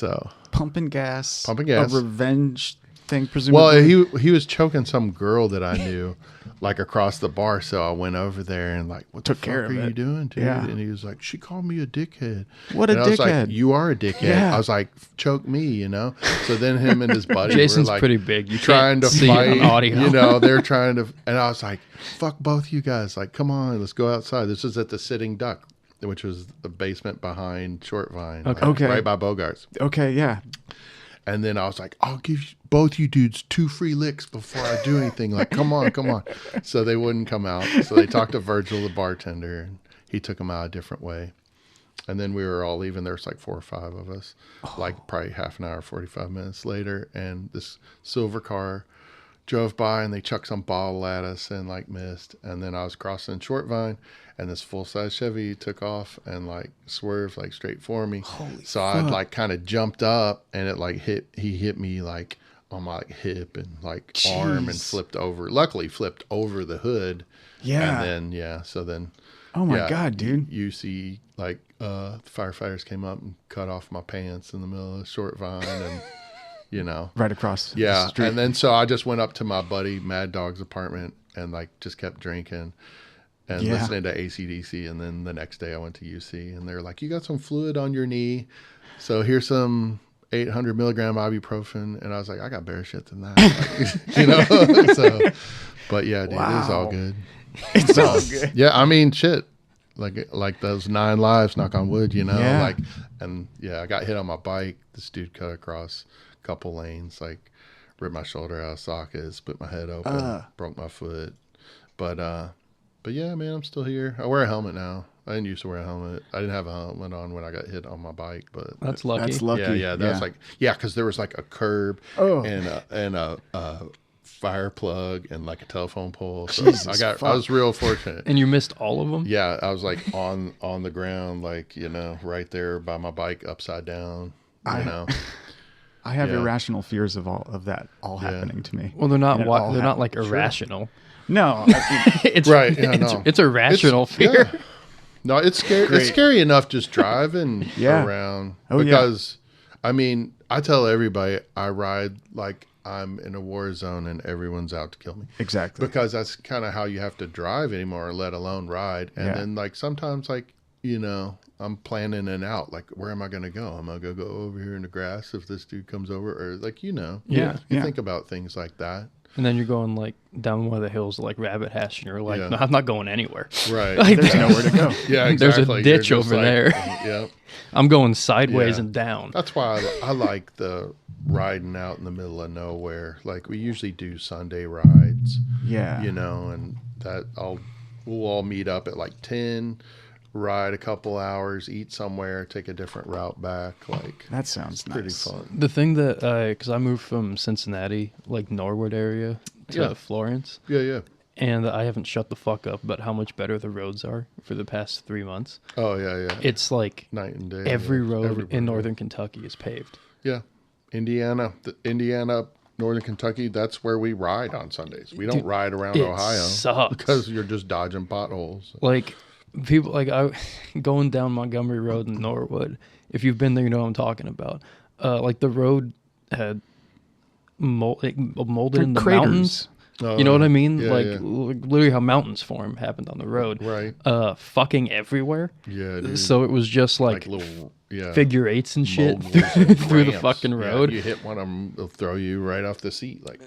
[SPEAKER 2] pumping gas.
[SPEAKER 4] Pumping gas.
[SPEAKER 2] A revenge thing, presumably.
[SPEAKER 4] Well, he was choking some girl that I knew, like across the bar. So I went over there and like, what
[SPEAKER 2] Took
[SPEAKER 4] the
[SPEAKER 2] care
[SPEAKER 4] fuck
[SPEAKER 2] of
[SPEAKER 4] are
[SPEAKER 2] it.
[SPEAKER 4] you doing, dude?
[SPEAKER 2] Yeah.
[SPEAKER 4] And he was like, she called me a dickhead.
[SPEAKER 2] What a
[SPEAKER 4] and I was like,
[SPEAKER 2] dickhead.
[SPEAKER 4] you are a dickhead.
[SPEAKER 2] Yeah.
[SPEAKER 4] I was like, choke me, you know? So then him and his buddy
[SPEAKER 1] Jason's
[SPEAKER 4] were like
[SPEAKER 1] pretty big. You
[SPEAKER 4] trying
[SPEAKER 1] can't
[SPEAKER 4] to
[SPEAKER 1] see
[SPEAKER 4] fight.
[SPEAKER 1] it on audio.
[SPEAKER 4] You know, they're trying to, and I was like, fuck both you guys. Like, come on, let's go outside. This was at the Sitting Duck, which was the basement behind Short Vine.
[SPEAKER 1] Okay.
[SPEAKER 4] like,
[SPEAKER 2] Okay.
[SPEAKER 4] Right by Bogart's.
[SPEAKER 2] Okay, yeah.
[SPEAKER 4] And then I was like, I'll give both you dudes 2 free licks before I do anything. Like, come on. So they wouldn't come out. So they talked to Virgil, the bartender, and he took them out a different way. And then we were all leaving. There was like 4 or 5 of us, like probably half an hour, 45 minutes later. And this silver car drove by and they chucked some bottle at us and like missed. And then I was crossing Short Vine and this full-size Chevy took off and like swerved like straight for me. So I like kind of jumped up and it like he hit me like on my like hip and like arm and
[SPEAKER 2] Jeez.
[SPEAKER 4] flipped over. Luckily flipped over the hood.
[SPEAKER 2] Yeah.
[SPEAKER 4] And then so then
[SPEAKER 2] Oh my God, dude.
[SPEAKER 4] you see like firefighters came up and cut off my pants in the middle of Short Vine and you know.
[SPEAKER 2] Right across the
[SPEAKER 4] Yeah.
[SPEAKER 2] street.
[SPEAKER 4] And then so I just went up to my buddy Mad Dog's apartment and like just kept drinking and
[SPEAKER 2] Yeah.
[SPEAKER 4] listening to AC/DC. And then the next day I went to UC and they're like, you got some fluid on your knee. So here's some 800 milligram ibuprofen. And I was like, I got better shit than that. Like, you know? So, but yeah, dude, it was all
[SPEAKER 2] Wow.
[SPEAKER 4] good.
[SPEAKER 2] It's all good.
[SPEAKER 4] Yeah. I mean, shit. Like those 9 lives, knock on wood, you know,
[SPEAKER 2] Yeah.
[SPEAKER 4] like, and yeah, I got hit on my bike. This dude cut across a couple lanes, like ripped my shoulder out of socket, split my head open, broke my foot. But yeah, man, I'm still here. I wear a helmet now. I didn't used to wear a helmet. I didn't have a helmet on when I got hit on my bike, but
[SPEAKER 1] That's lucky.
[SPEAKER 2] That's lucky.
[SPEAKER 4] yeah, that was like, because there was like a curb and a fire plug and like a telephone pole. So
[SPEAKER 2] Jesus
[SPEAKER 4] I was real fortunate.
[SPEAKER 1] And you missed all of them?
[SPEAKER 4] Yeah, I was like on the ground, like, you know, right there by my bike, upside down. You know,
[SPEAKER 2] I have
[SPEAKER 4] Yeah.
[SPEAKER 2] irrational fears of all of that happening to me.
[SPEAKER 1] Well, they're not.
[SPEAKER 2] And it all
[SPEAKER 1] They're not like
[SPEAKER 2] happened.
[SPEAKER 1] irrational.
[SPEAKER 2] No.
[SPEAKER 1] It's
[SPEAKER 4] Right, yeah, no.
[SPEAKER 1] It's irrational fear.
[SPEAKER 4] Yeah. No, it's scary.
[SPEAKER 2] Great.
[SPEAKER 4] It's scary enough just driving
[SPEAKER 2] Yeah.
[SPEAKER 4] around
[SPEAKER 2] Oh, yeah.
[SPEAKER 4] because, I mean, I tell everybody I ride like I'm in a war zone and everyone's out to kill me.
[SPEAKER 2] Exactly.
[SPEAKER 4] Because that's kind of how you have to drive anymore, let alone ride. And
[SPEAKER 2] Yeah.
[SPEAKER 4] then like sometimes like, you know, I'm planning an out. Like, where am I going to go? Am I going to go over here in the grass if this dude comes over? Or like, you know,
[SPEAKER 1] Yeah.
[SPEAKER 4] you
[SPEAKER 2] Yeah.
[SPEAKER 4] think about things like that.
[SPEAKER 1] And then you're going like down one of the hills like Rabbit Hash, and you're like,
[SPEAKER 4] Yeah.
[SPEAKER 1] no, I'm not going anywhere.
[SPEAKER 4] Right.
[SPEAKER 1] Like,
[SPEAKER 2] There's nowhere to go.
[SPEAKER 4] Yeah,
[SPEAKER 1] There's a
[SPEAKER 4] exactly.
[SPEAKER 1] ditch
[SPEAKER 4] You're just
[SPEAKER 1] over there.
[SPEAKER 4] Yeah.
[SPEAKER 1] I'm going sideways
[SPEAKER 4] Yeah.
[SPEAKER 1] and down.
[SPEAKER 4] That's why I like the riding out in the middle of nowhere. Like we usually do Sunday rides,
[SPEAKER 2] Yeah.
[SPEAKER 4] you know, and we'll all meet up at like 10, ride a couple hours, eat somewhere, take a different route back. Like
[SPEAKER 2] That sounds
[SPEAKER 4] pretty
[SPEAKER 2] nice.
[SPEAKER 4] fun.
[SPEAKER 1] The thing that, because I moved from Cincinnati, like Norwood area, to
[SPEAKER 4] Yeah.
[SPEAKER 1] Florence,
[SPEAKER 4] Yeah.
[SPEAKER 1] and I haven't shut the fuck up about how much better the roads are for the past 3 months.
[SPEAKER 4] Oh yeah.
[SPEAKER 1] It's like
[SPEAKER 4] Night and day.
[SPEAKER 1] every road
[SPEAKER 4] Everywhere.
[SPEAKER 1] in northern Kentucky is paved.
[SPEAKER 4] Yeah. Indiana, northern Kentucky, that's where we ride on Sundays. We don't
[SPEAKER 1] Dude,
[SPEAKER 4] ride around
[SPEAKER 1] it
[SPEAKER 4] Ohio
[SPEAKER 1] sucks.
[SPEAKER 4] because you're just dodging potholes.
[SPEAKER 1] Like people, like I going down Montgomery Road in Norwood. If you've been there, you know what I'm talking about. Like the road had molded in the
[SPEAKER 2] Craters.
[SPEAKER 1] mountains.
[SPEAKER 4] Oh,
[SPEAKER 1] You know what I mean?
[SPEAKER 4] Yeah,
[SPEAKER 1] like
[SPEAKER 4] yeah.
[SPEAKER 1] literally how mountains form happened on the road.
[SPEAKER 4] Right.
[SPEAKER 1] Fucking everywhere.
[SPEAKER 4] Yeah, dude.
[SPEAKER 1] So it was just like
[SPEAKER 4] little
[SPEAKER 1] figure eights and shit
[SPEAKER 4] moguls and
[SPEAKER 1] through the
[SPEAKER 4] ramps.
[SPEAKER 1] fucking
[SPEAKER 4] Yeah,
[SPEAKER 1] road.
[SPEAKER 4] you hit one of them, they'll throw you right off the seat, like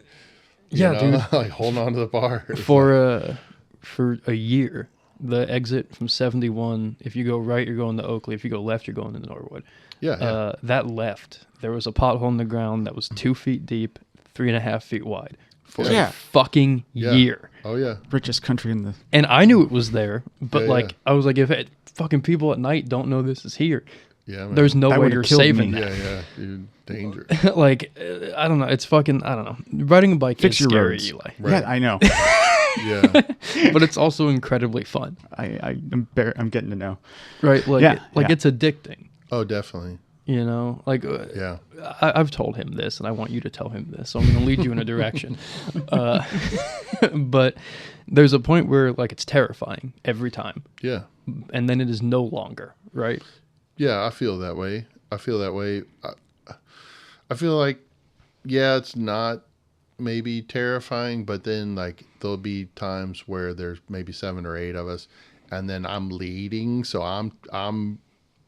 [SPEAKER 1] Yeah,
[SPEAKER 4] you know,
[SPEAKER 1] dude.
[SPEAKER 4] like holding on to the bar.
[SPEAKER 1] For a year, the exit from 71. If you go right, you're going to Oakley. If you go left, you're going to Norwood.
[SPEAKER 4] Yeah.
[SPEAKER 1] That left, there was a pothole in the ground that was 2 feet deep, 3.5 feet wide for
[SPEAKER 2] Yeah.
[SPEAKER 1] a fucking
[SPEAKER 4] Yeah.
[SPEAKER 1] year.
[SPEAKER 4] Oh yeah.
[SPEAKER 2] Richest country in the.
[SPEAKER 1] And I knew it was there, but
[SPEAKER 4] Yeah,
[SPEAKER 1] like
[SPEAKER 4] yeah.
[SPEAKER 1] I was like, if fucking people at night don't know this is here,
[SPEAKER 4] Yeah. Man.
[SPEAKER 1] there's no
[SPEAKER 2] That
[SPEAKER 1] way
[SPEAKER 2] would've
[SPEAKER 1] you're
[SPEAKER 2] killed
[SPEAKER 1] saving
[SPEAKER 2] me.
[SPEAKER 1] that.
[SPEAKER 4] Yeah, dude. Danger.
[SPEAKER 1] Like I don't know, it's fucking I don't know. Riding a bike
[SPEAKER 2] Fix
[SPEAKER 1] is
[SPEAKER 2] your
[SPEAKER 1] scary,
[SPEAKER 2] roads.
[SPEAKER 1] Eli,
[SPEAKER 4] Right.
[SPEAKER 2] Yeah, I know.
[SPEAKER 4] Yeah.
[SPEAKER 1] but it's also incredibly fun,
[SPEAKER 2] I'm getting to know.
[SPEAKER 1] right? Like
[SPEAKER 2] Yeah, yeah.
[SPEAKER 1] it's addicting.
[SPEAKER 4] Oh, definitely.
[SPEAKER 1] You know, like
[SPEAKER 4] Yeah.
[SPEAKER 1] I've told him this, and I want you to tell him this. So I'm going to lead you in a direction. But there's a point where like it's terrifying every time.
[SPEAKER 4] Yeah.
[SPEAKER 1] and then it is no longer, right?
[SPEAKER 4] Yeah, I feel that way. I feel like, yeah, it's not maybe terrifying, but then like there'll be times where there's maybe 7 or 8 of us, and then I'm leading, so I'm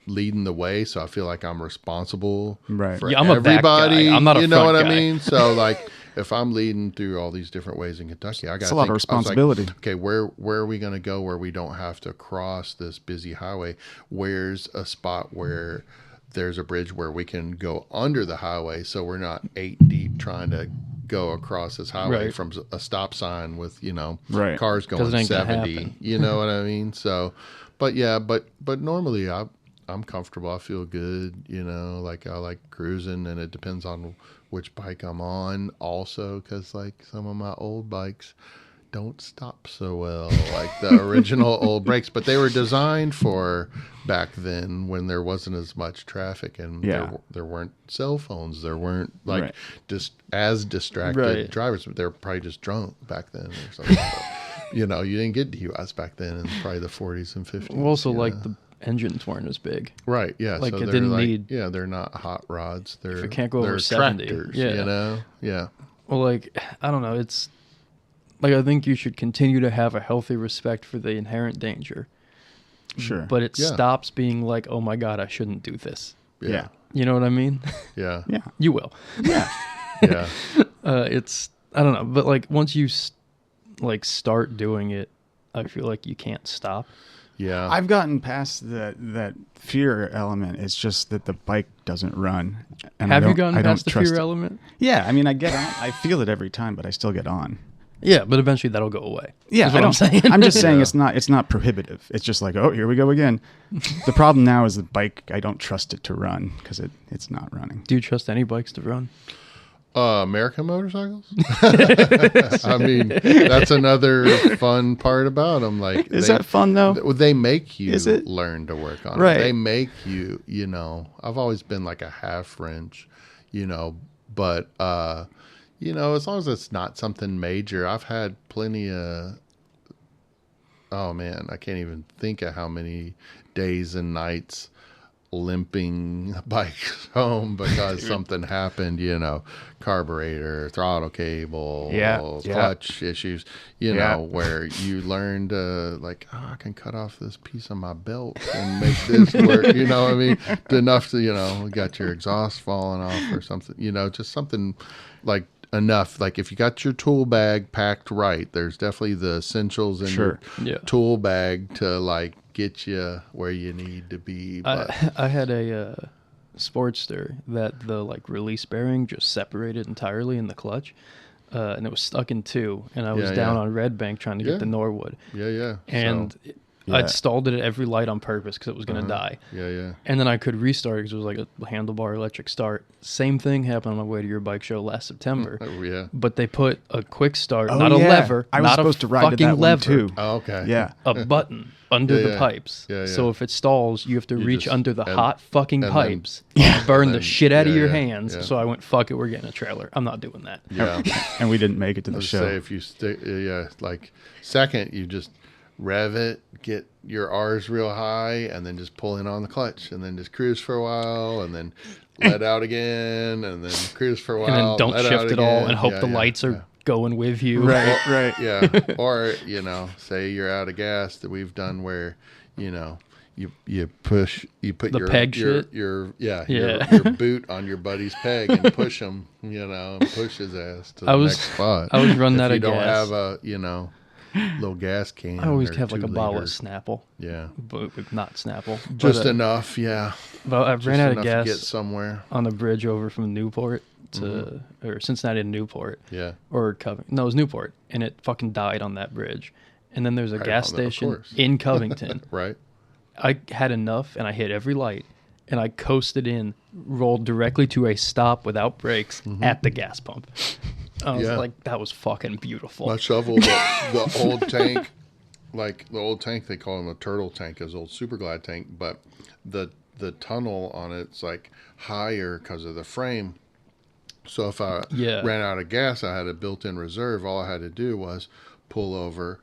[SPEAKER 4] leading the way, so I feel like I'm responsible for
[SPEAKER 1] Yeah, I'm a back
[SPEAKER 4] everybody.
[SPEAKER 1] guy. I'm not a
[SPEAKER 4] you know
[SPEAKER 1] front
[SPEAKER 4] what
[SPEAKER 1] guy.
[SPEAKER 4] I mean? So like if I'm leading through all these different ways in Kentucky, I got
[SPEAKER 5] a lot of responsibility.
[SPEAKER 4] Okay, where are we going to go where we don't have to cross this busy highway? Where's a spot where there's a bridge where we can go under the highway, so we're not 8 deep trying to go across this highway
[SPEAKER 1] Right.
[SPEAKER 4] from a stop sign with
[SPEAKER 5] Right.
[SPEAKER 4] cars
[SPEAKER 1] 'Cause
[SPEAKER 4] going
[SPEAKER 1] it ain't gonna
[SPEAKER 4] 70.
[SPEAKER 1] happen.
[SPEAKER 4] You know what I mean? So, but yeah, but normally I'm comfortable. I feel good. Like I like cruising, and it depends on which bike I'm on also, because like some of my old bikes don't stop so well, like the original old brakes, but they were designed for back then when there wasn't as much traffic, and there weren't cell phones, there weren't like just as distracted drivers. They were probably just drunk back then or something. But, you didn't get DUIs back then in probably the 40s and 50s.
[SPEAKER 1] Also, like the engines weren't as big.
[SPEAKER 4] Right, yeah.
[SPEAKER 1] Like,
[SPEAKER 4] so
[SPEAKER 1] it
[SPEAKER 4] they're
[SPEAKER 1] didn't
[SPEAKER 4] like,
[SPEAKER 1] need-
[SPEAKER 4] yeah, they're not hot rods. They're
[SPEAKER 1] it can't go over
[SPEAKER 4] they're
[SPEAKER 1] 70,
[SPEAKER 4] tractors,
[SPEAKER 1] yeah.
[SPEAKER 4] Yeah.
[SPEAKER 1] Well, like, I don't know. It's like, I think you should continue to have a healthy respect for the inherent danger.
[SPEAKER 5] Sure.
[SPEAKER 1] But it
[SPEAKER 4] Yeah.
[SPEAKER 1] stops being like, oh my God, I shouldn't do this.
[SPEAKER 5] Yeah.
[SPEAKER 1] You know what I mean?
[SPEAKER 4] Yeah.
[SPEAKER 5] Yeah.
[SPEAKER 1] You will.
[SPEAKER 5] Yeah.
[SPEAKER 4] Yeah.
[SPEAKER 1] It's, I don't know. But like, once you start doing it, I feel like you can't stop.
[SPEAKER 4] Yeah.
[SPEAKER 5] I've gotten past that fear element. It's just that the bike doesn't run. And
[SPEAKER 1] Have
[SPEAKER 5] I
[SPEAKER 1] you
[SPEAKER 5] don't-
[SPEAKER 1] gotten
[SPEAKER 5] I don't
[SPEAKER 1] past the
[SPEAKER 5] trust
[SPEAKER 1] fear
[SPEAKER 5] it.
[SPEAKER 1] element?
[SPEAKER 5] Yeah, I mean, I get on. I feel it every time, but I still get on.
[SPEAKER 1] Yeah, but eventually that'll go away.
[SPEAKER 5] Yeah,
[SPEAKER 1] Is what I'm saying.
[SPEAKER 5] I'm just saying
[SPEAKER 4] Yeah.
[SPEAKER 5] it's not prohibitive. It's just like, oh, here we go again. The problem now is the bike. I don't trust it to run because it's not running.
[SPEAKER 1] Do you trust any bikes to run?
[SPEAKER 4] American motorcycles? I mean, that's another fun part about them. Like,
[SPEAKER 5] Is that fun though?
[SPEAKER 4] They make you
[SPEAKER 5] Is it?
[SPEAKER 4] learn to work on
[SPEAKER 1] Right.
[SPEAKER 4] it. They make you, I've always been like a half wrench, but, as long as it's not something major, I've had plenty of, oh man, I can't even think of how many days and nights limping bikes home because something happened, carburetor, throttle cable, clutch issues, where you learn to like, I can cut off this piece of my belt and make this work, what I mean? Enough to, got your exhaust falling off or something, just something like enough. Like if you got your tool bag packed right, there's definitely the essentials in your tool bag to like get you where you need to be. But
[SPEAKER 1] I had a Sportster that the like release bearing just separated entirely in the clutch, and it was stuck in 2. And I was down on Red Bank trying to get to Norwood.
[SPEAKER 4] Yeah.
[SPEAKER 1] And I'd stalled it at every light on purpose because it was going to die.
[SPEAKER 4] Yeah.
[SPEAKER 1] And then I could restart because it was like a handlebar electric start. Same thing happened on my way to your bike show last September.
[SPEAKER 4] Yeah.
[SPEAKER 1] But they put a quick start,
[SPEAKER 5] Oh,
[SPEAKER 1] not a
[SPEAKER 5] yeah.
[SPEAKER 1] lever,
[SPEAKER 5] I was
[SPEAKER 1] not
[SPEAKER 5] supposed
[SPEAKER 1] a
[SPEAKER 5] to ride to
[SPEAKER 1] fucking
[SPEAKER 5] that one,
[SPEAKER 1] lever,
[SPEAKER 5] too.
[SPEAKER 4] Oh, okay.
[SPEAKER 5] Yeah.
[SPEAKER 1] a button under
[SPEAKER 4] Yeah,
[SPEAKER 1] the
[SPEAKER 4] yeah.
[SPEAKER 1] pipes.
[SPEAKER 4] Yeah, yeah.
[SPEAKER 1] So if it stalls, you have to reach
[SPEAKER 4] just-
[SPEAKER 1] under the
[SPEAKER 4] and-
[SPEAKER 1] hot fucking
[SPEAKER 4] and then-
[SPEAKER 1] pipes, burn
[SPEAKER 4] and
[SPEAKER 1] the
[SPEAKER 4] then-
[SPEAKER 1] shit out of
[SPEAKER 4] yeah,
[SPEAKER 1] your
[SPEAKER 4] yeah,
[SPEAKER 1] hands.
[SPEAKER 4] yeah.
[SPEAKER 1] So I went, fuck it, we're getting a trailer. I'm not doing that.
[SPEAKER 4] Yeah.
[SPEAKER 5] And we didn't make it to the
[SPEAKER 4] Let's
[SPEAKER 5] show.
[SPEAKER 4] say if you stick, like second, you just rev it, get your R's real high, and then just pull in on the clutch, and then just cruise for a while, and then let out again, and then cruise for a while,
[SPEAKER 1] And then don't
[SPEAKER 4] let
[SPEAKER 1] shift
[SPEAKER 4] out
[SPEAKER 1] at all
[SPEAKER 4] again.
[SPEAKER 1] and hope
[SPEAKER 4] Yeah,
[SPEAKER 1] the
[SPEAKER 4] yeah,
[SPEAKER 1] lights
[SPEAKER 4] yeah.
[SPEAKER 1] are going with you.
[SPEAKER 5] Right.
[SPEAKER 4] Yeah. Or, say you're out of gas that we've done where, you push, you put
[SPEAKER 1] The
[SPEAKER 4] your
[SPEAKER 1] peg
[SPEAKER 4] your,
[SPEAKER 1] shit?
[SPEAKER 4] your
[SPEAKER 1] Yeah.
[SPEAKER 4] your boot on your buddy's peg and push him, and push his ass to the next spot.
[SPEAKER 1] I was running
[SPEAKER 4] if
[SPEAKER 1] out
[SPEAKER 4] you
[SPEAKER 1] of
[SPEAKER 4] don't
[SPEAKER 1] gas.
[SPEAKER 4] have a, little gas can.
[SPEAKER 1] I always
[SPEAKER 4] or
[SPEAKER 1] have like a
[SPEAKER 4] 2
[SPEAKER 1] bottle
[SPEAKER 4] liters.
[SPEAKER 1] of Snapple,
[SPEAKER 4] Yeah.
[SPEAKER 1] but not Snapple.
[SPEAKER 4] Just
[SPEAKER 1] but,
[SPEAKER 4] enough, yeah.
[SPEAKER 1] But I
[SPEAKER 4] Just
[SPEAKER 1] ran out of
[SPEAKER 4] enough to
[SPEAKER 1] gas
[SPEAKER 4] get somewhere.
[SPEAKER 1] on the bridge over from Newport to or Cincinnati to Newport.
[SPEAKER 4] Yeah.
[SPEAKER 1] Or Covington. No, it was Newport, and it fucking died on that bridge. And then there's a
[SPEAKER 4] Right
[SPEAKER 1] gas
[SPEAKER 4] on that, of
[SPEAKER 1] station
[SPEAKER 4] course.
[SPEAKER 1] in Covington.
[SPEAKER 4] Right.
[SPEAKER 1] I had enough, and I hit every light, and I coasted in, rolled directly to a stop without brakes at the gas pump. I was
[SPEAKER 4] Yeah.
[SPEAKER 1] like, that was fucking beautiful.
[SPEAKER 4] My shovel, the old tank, like the old tank, they call him a turtle tank, is old Super Glide tank, but the tunnel on it's like higher because of the frame. So if I ran out of gas, I had a built-in reserve. All I had to do was pull over,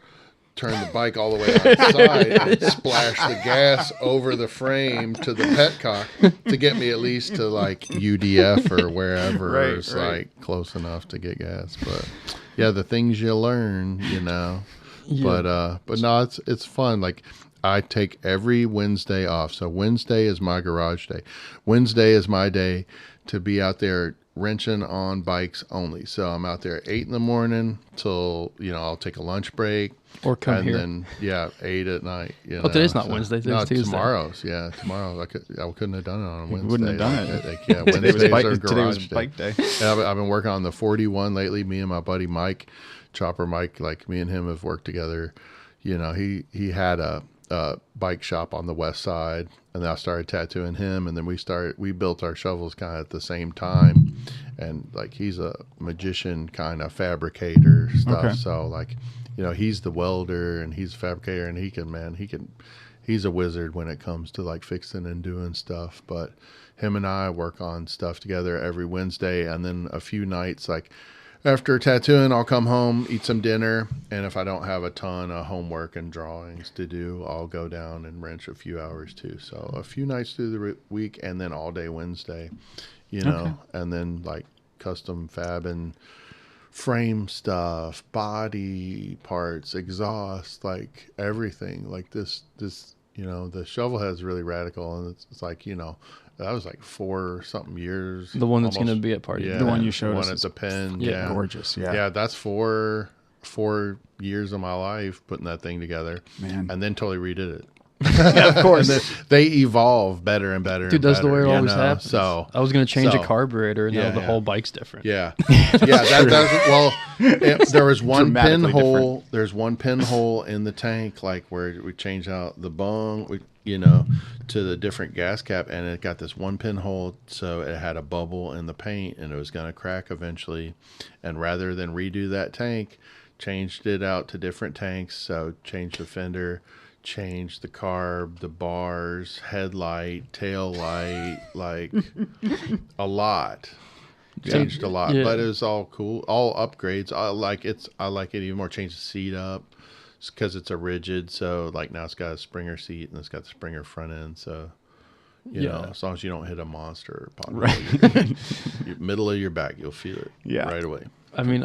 [SPEAKER 4] turn the bike all the way outside and splash the gas over the frame to the petcock to get me at least to like UDF or wherever is like close enough to get gas. But yeah, the things you learn, you know. Yeah. But no, it's fun. Like I take every Wednesday off. So Wednesday is my garage day. Wednesday is my day to be out there wrenching on bikes only. So I'm out there at 8 in the morning till, you know, I'll take a lunch break.
[SPEAKER 1] Or come
[SPEAKER 4] and
[SPEAKER 1] here.
[SPEAKER 4] And then, 8 at night. You
[SPEAKER 1] know, today's not Wednesday. Today's Tuesday.
[SPEAKER 4] Tomorrow's. Yeah, tomorrow. I couldn't have done it on a Wednesday.
[SPEAKER 5] Wouldn't have done it.
[SPEAKER 4] Today
[SPEAKER 5] was bike day.
[SPEAKER 4] I've been working on the 41 lately. Me and my buddy Mike, Chopper Mike, like me and him have worked together. You know, he had a bike shop on the west side, and then I started tattooing him, and then we built our shovels kind of at the same time. And like he's a magician kind of fabricator stuff. Okay. So like, you know, he's the welder and he's a fabricator, and he's a wizard when it comes to like fixing and doing stuff. But him and I work on stuff together every Wednesday, and then a few nights like after tattooing, I'll come home, eat some dinner, and if I don't have a ton of homework and drawings to do, I'll go down and wrench a few hours too. So a few nights through the week, and then all day Wednesday, you know, and then like custom fabbing, frame stuff, body parts, exhaust, like everything. Like this, you know, the shovel head's really radical, and it's like, you know, that was like 4 something years.
[SPEAKER 1] The one that's going to be at party.
[SPEAKER 4] Yeah,
[SPEAKER 5] the one you showed us.
[SPEAKER 4] One at the pen.
[SPEAKER 5] Yeah, gorgeous. Yeah.
[SPEAKER 4] Yeah, that's 4 years of my life putting that thing together.
[SPEAKER 5] Man.
[SPEAKER 4] And then totally redid it.
[SPEAKER 5] Yeah, of course.
[SPEAKER 4] And they evolve better and better.
[SPEAKER 1] Dude, that's the way it always happens.
[SPEAKER 4] So
[SPEAKER 1] I was going to change a carburetor, and now the whole bike's different.
[SPEAKER 4] Yeah. There was one pinhole. Different. There's one pinhole in the tank, like where we change out the bung, you know, to the different gas cap, and it got this one pinhole, so it had a bubble in the paint, and it was going to crack eventually. And rather than redo that tank, changed it out to different tanks. So changed the fender, changed the carb, the bars, headlight, tail light, like a lot. Changed a lot, but it was all cool, all upgrades. I like it even more. Changed the seat up because it's a rigid, so like now it's got a Springer seat and it's got the Springer front end. So you know, as long as you don't hit a monster, middle of your back, you'll feel it right away.
[SPEAKER 1] I mean,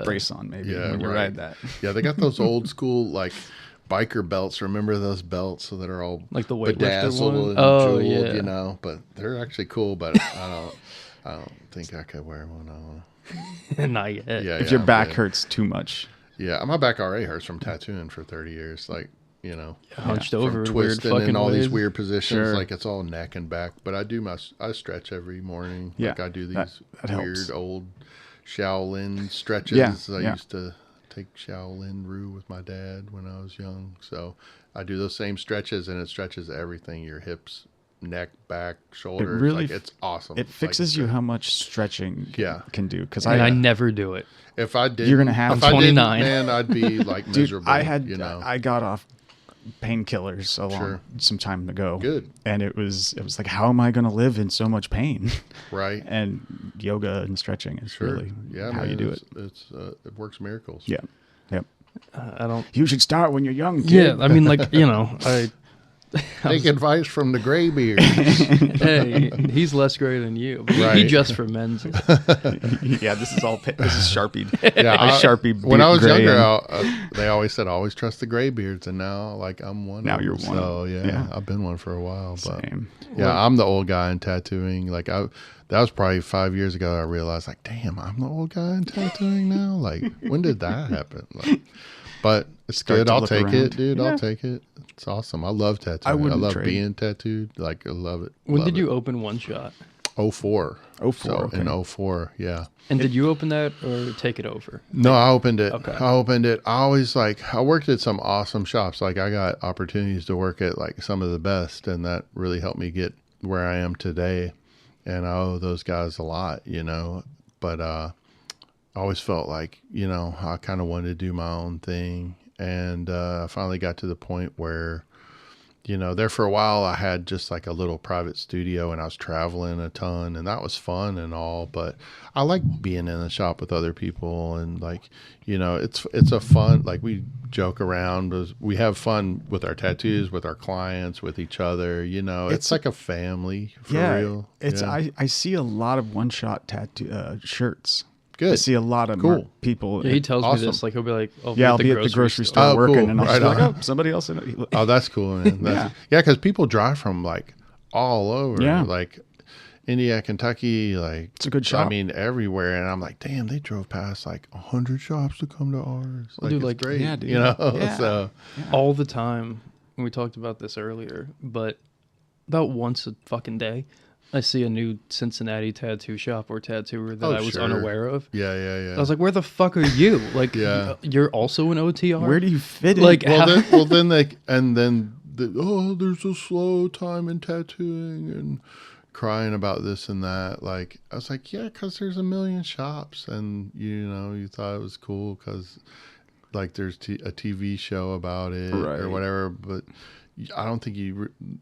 [SPEAKER 5] brace on maybe when you ride that.
[SPEAKER 4] Yeah, they got those old school like biker belts. Remember those belts that are all
[SPEAKER 1] like the
[SPEAKER 4] bedazzled and jeweled, you know? But they're actually cool. But I don't think I could wear one on.
[SPEAKER 1] Not yet.
[SPEAKER 5] Yeah, if your back hurts too much.
[SPEAKER 4] Yeah, my back already hurts from tattooing for 30 years. Like, you know,
[SPEAKER 1] hunched over,
[SPEAKER 4] twisting
[SPEAKER 1] weird
[SPEAKER 4] in all
[SPEAKER 1] ways.
[SPEAKER 4] these weird positions. Like it's all neck and back. But I stretch every morning.
[SPEAKER 5] Yeah,
[SPEAKER 4] like I do these
[SPEAKER 5] that
[SPEAKER 4] weird
[SPEAKER 5] helps.
[SPEAKER 4] Old Shaolin stretches. I used to take Shaolin Ryu with my dad when I was young. So I do those same stretches, and it stretches everything: your hips, neck, back, shoulders.
[SPEAKER 5] It really,
[SPEAKER 4] like it's awesome.
[SPEAKER 5] It fixes you how much stretching can do. Because
[SPEAKER 1] I never do it.
[SPEAKER 4] If I did,
[SPEAKER 5] you're gonna have.
[SPEAKER 1] I'm 29.
[SPEAKER 4] Man, I'd be like miserable.
[SPEAKER 5] I got off painkillers some time ago.
[SPEAKER 4] Good.
[SPEAKER 5] And it was like, how am I going to live in so much pain?
[SPEAKER 4] Right.
[SPEAKER 5] And yoga and stretching is really how you do it.
[SPEAKER 4] It works miracles.
[SPEAKER 5] Yeah. Yep.
[SPEAKER 1] I don't.
[SPEAKER 5] You should start when you're young, kid.
[SPEAKER 1] Yeah, I mean, like, you know,
[SPEAKER 4] Take advice from the graybeard.
[SPEAKER 1] Hey, he's less gray than you. But he just ferments.
[SPEAKER 5] Yeah, this is Sharpie.
[SPEAKER 4] Yeah,
[SPEAKER 5] Sharpie.
[SPEAKER 4] When I was younger, they always said always trust the graybeards, and now like I'm one.
[SPEAKER 5] Now you're one.
[SPEAKER 4] So yeah, I've been one for a while. But
[SPEAKER 5] Same.
[SPEAKER 4] yeah, I'm the old guy in tattooing. Like that was probably 5 years ago. I realized like, damn, I'm the old guy in tattooing now. Like, when did that happen? Like, but it's good. I'll take it, dude. Yeah. I'll take it. It's awesome. I love tattooing. I love being tattooed. Like, I love it.
[SPEAKER 1] When did you open One Shot?
[SPEAKER 4] 04.
[SPEAKER 5] 04.
[SPEAKER 4] So
[SPEAKER 5] okay.
[SPEAKER 4] In 04, yeah.
[SPEAKER 1] And did you open that or take it over?
[SPEAKER 4] No, I opened it.
[SPEAKER 1] Okay.
[SPEAKER 4] I opened it. I always I worked at some awesome shops. Like, I got opportunities to work at like some of the best, and that really helped me get where I am today. And I owe those guys a lot, you know. But I always felt like, you know, I kind of wanted to do my own thing. And I finally got to the point where there for a while I had just like a little private studio and I was traveling a ton and that was fun and all, but I like being in the shop with other people and like, it's a fun, like we joke around, we have fun with our tattoos, with our clients, with each other, it's like a family for real.
[SPEAKER 5] It's, I see a lot of one-shot tattoo shirts.
[SPEAKER 4] Good.
[SPEAKER 5] I see a lot of people.
[SPEAKER 1] Yeah, he tells me this. Like he'll be like, "I'll be at the grocery store
[SPEAKER 5] working,"
[SPEAKER 4] cool.
[SPEAKER 5] and I'll
[SPEAKER 4] Right
[SPEAKER 5] be like,
[SPEAKER 4] on.
[SPEAKER 5] "Oh, somebody else." In it.
[SPEAKER 4] Oh, that's cool, man. Yeah, because people drive from like all over, like India, Kentucky, like
[SPEAKER 5] it's a good shop.
[SPEAKER 4] I mean, everywhere, and I'm like, damn, they drove past like 100 shops to come to ours. Like,
[SPEAKER 1] dude,
[SPEAKER 4] it's
[SPEAKER 1] like,
[SPEAKER 4] great,
[SPEAKER 5] yeah, dude.
[SPEAKER 4] So
[SPEAKER 1] all the time. We talked about this earlier, but about once a fucking day, I see a new Cincinnati tattoo shop or tattooer that I was unaware of.
[SPEAKER 4] Yeah.
[SPEAKER 1] I was like, where the fuck are you? Like, you're also an OTR?
[SPEAKER 5] Where do you fit in?
[SPEAKER 1] Like,
[SPEAKER 4] then there's a slow time in tattooing and crying about this and that. Like, I was like, yeah, because there's a million shops and, you thought it was cool because, like, there's a TV show about it or whatever, but I don't think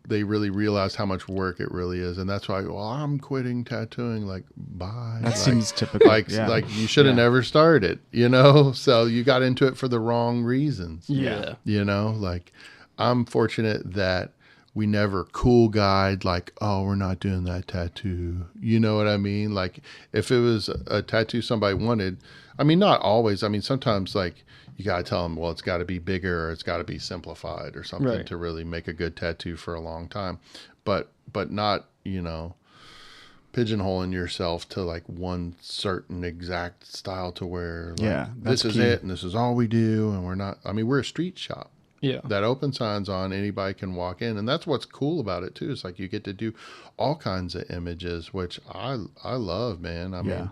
[SPEAKER 4] they really realize how much work it really is, and that's why. Well, I'm quitting tattooing. Like, bye.
[SPEAKER 5] That seems typical.
[SPEAKER 4] Like you should have never started. So you got into it for the wrong reasons.
[SPEAKER 1] Yeah.
[SPEAKER 4] Like I'm fortunate that we never cool guide. Like, oh, we're not doing that tattoo. You know what I mean? Like if it was a tattoo somebody wanted, I mean, not always. I mean, sometimes like. You got to tell them, well, it's got to be bigger or it's got to be simplified or something to really make a good tattoo for a long time. But not, pigeonholing yourself to like one certain exact style to where like, this is it and this is all we do. And we're a street shop.
[SPEAKER 1] Yeah. That
[SPEAKER 4] open signs on, anybody can walk in. And that's what's cool about it too. It's like you get to do all kinds of images, which I love, man. I mean,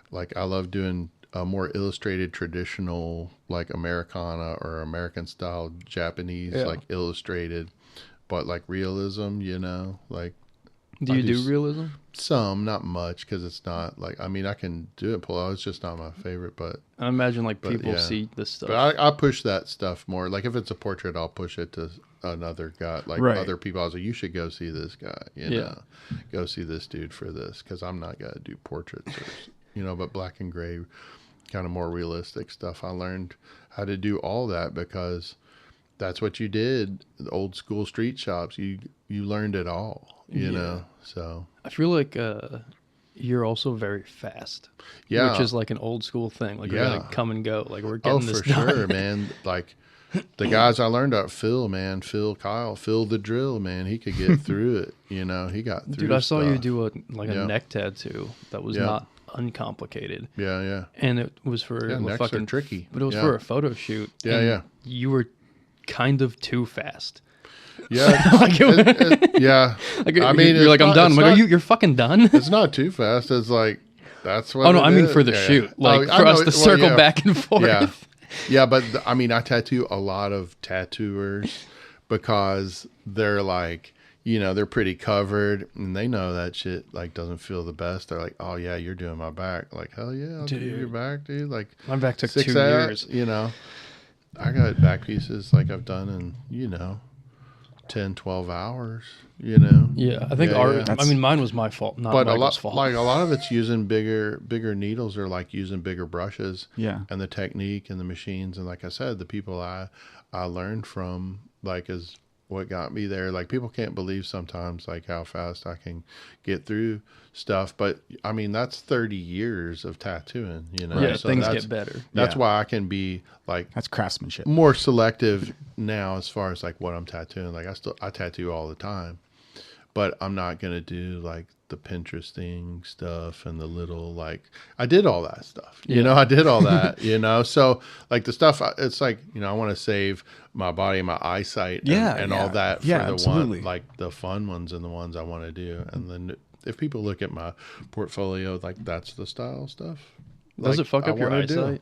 [SPEAKER 4] like I love doing a more illustrated traditional like Americana or American style Japanese like illustrated but like realism, like
[SPEAKER 1] do you do realism?
[SPEAKER 4] Some, not much, because it's not like, I mean, I can do it pull out, it's just not my favorite, but
[SPEAKER 1] I imagine like people see this stuff,
[SPEAKER 4] but I push that stuff more. Like if it's a portrait, I'll push it to another guy, like other people. I was like, you should go see this guy, go see this dude for this, because I'm not gonna do portraits or, but black and gray kind of more realistic stuff. I learned how to do all that because that's what you did. The old school street shops, you learned it all, you know. So
[SPEAKER 1] I feel like you're also very fast. Yeah, which is like an old school thing. Like we're gonna come and go. Like we're getting this done.
[SPEAKER 4] Sure, man. Like the guys I learned out, Phil, Kyle, Phil the Drill, man. He could get through it. He got through.
[SPEAKER 1] Dude, I saw you do a neck tattoo that was not uncomplicated.
[SPEAKER 4] Yeah.
[SPEAKER 1] And it was for
[SPEAKER 4] necks
[SPEAKER 1] fucking
[SPEAKER 4] are tricky.
[SPEAKER 1] But it was for a photo shoot.
[SPEAKER 4] Yeah.
[SPEAKER 1] You were kind of too fast.
[SPEAKER 4] Yeah. Yeah.
[SPEAKER 1] Like, I mean, you're like, I'm done. I'm like, you're fucking done?
[SPEAKER 4] It's not too fast. It's like, that's what.
[SPEAKER 1] Oh no, I mean for the shoot, like for us to circle back and forth.
[SPEAKER 4] Yeah, but I mean, I tattoo a lot of tattooers because they're like, they're pretty covered and they know that shit like doesn't feel the best. They're like, oh yeah, you're doing my back. Like, hell yeah, I'll do your back, dude. Like
[SPEAKER 1] my back took 2 years.
[SPEAKER 4] I got back pieces like I've done in, 10, 12 hours,
[SPEAKER 1] Yeah, I think I mean, mine was my fault, not Michael's fault.
[SPEAKER 4] Like a lot of it's using bigger needles or like using bigger brushes.
[SPEAKER 5] Yeah.
[SPEAKER 4] And the technique and the machines. And like I said, the people I learned from like is what got me there. Like people can't believe sometimes like how fast I can get through stuff. But I mean, that's 30 years of tattooing,
[SPEAKER 1] Yeah, so things get better.
[SPEAKER 4] That's why I can be like,
[SPEAKER 5] that's craftsmanship,
[SPEAKER 4] more selective now as far as like what I'm tattooing. Like I tattoo all the time, but I'm not going to do like the Pinteresting stuff and the little, like I did all that stuff, I did all that, so like the stuff, it's like, I want to save my body and my eyesight and all that for the one, like the fun ones and the ones I want to do. And then if people look at my portfolio, like that's the style stuff.
[SPEAKER 1] Does it fuck up your eyesight?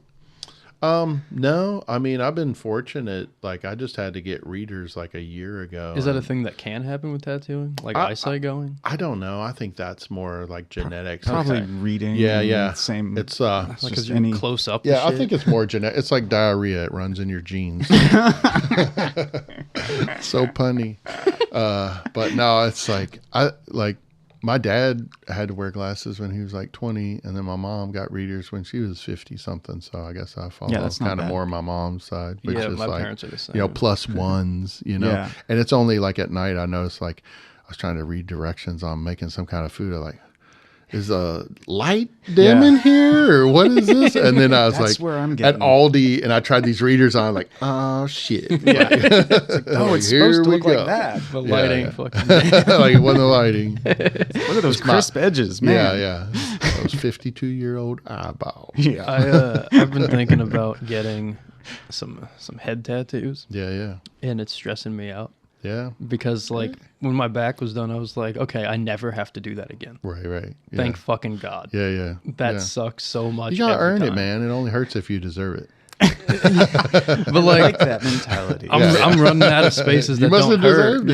[SPEAKER 4] No, I mean, I've been fortunate. Like I just had to get readers like a year ago.
[SPEAKER 1] Is that a thing that can happen with tattooing? Like eyesight going?
[SPEAKER 4] I don't know. I think that's more like genetics.
[SPEAKER 5] Probably reading.
[SPEAKER 4] Yeah.
[SPEAKER 5] Same.
[SPEAKER 4] It's
[SPEAKER 1] because you're close up.
[SPEAKER 4] Yeah, I think it's more genetic. It's like diarrhea. It runs in your genes. So punny. But no, it's like my dad had to wear glasses when he was like 20, and then my mom got readers when she was 50 something. So I guess I follow
[SPEAKER 5] that's not
[SPEAKER 4] kind of
[SPEAKER 5] bad.
[SPEAKER 4] more my mom's side. Which
[SPEAKER 1] Yeah,
[SPEAKER 4] is
[SPEAKER 1] my
[SPEAKER 4] like,
[SPEAKER 1] parents are the same.
[SPEAKER 4] you know, plus ones, you know.
[SPEAKER 5] Yeah.
[SPEAKER 4] And it's only like at night I noticed, like, I was trying to read directions on making some kind of food. I'm like, is a light dim in here, or what is this? And then I was
[SPEAKER 5] That's
[SPEAKER 4] like,
[SPEAKER 5] where I'm
[SPEAKER 4] at
[SPEAKER 5] getting.
[SPEAKER 4] Aldi, and I tried these readers on. I'm like, oh shit!
[SPEAKER 5] Yeah. Oh, it's
[SPEAKER 4] Here
[SPEAKER 5] supposed to
[SPEAKER 4] we
[SPEAKER 5] look
[SPEAKER 4] go.
[SPEAKER 5] like that.
[SPEAKER 1] The
[SPEAKER 4] Yeah,
[SPEAKER 1] lighting
[SPEAKER 4] yeah.
[SPEAKER 1] fucking.
[SPEAKER 4] Like it wasn't the lighting.
[SPEAKER 5] Look at those crisp edges, man.
[SPEAKER 4] Yeah. Those 52-year-old eyeballs.
[SPEAKER 5] Yeah.
[SPEAKER 1] I've been thinking about getting some head tattoos,
[SPEAKER 4] Yeah.
[SPEAKER 1] and it's stressing me out
[SPEAKER 4] Yeah.
[SPEAKER 1] because like when my back was done, I was like, okay, I never have to do that again.
[SPEAKER 4] Right. Yeah.
[SPEAKER 1] Thank fucking God.
[SPEAKER 4] Yeah.
[SPEAKER 1] That
[SPEAKER 4] Yeah.
[SPEAKER 1] sucks so much.
[SPEAKER 4] You gotta
[SPEAKER 1] every
[SPEAKER 4] earn it,
[SPEAKER 1] time.
[SPEAKER 4] man. It only hurts if you deserve it.
[SPEAKER 1] But
[SPEAKER 5] I
[SPEAKER 1] like,
[SPEAKER 5] like that mentality.
[SPEAKER 1] I'm running out of spaces
[SPEAKER 4] You
[SPEAKER 1] that
[SPEAKER 4] must
[SPEAKER 1] don't
[SPEAKER 4] have
[SPEAKER 1] hurt.
[SPEAKER 4] deserved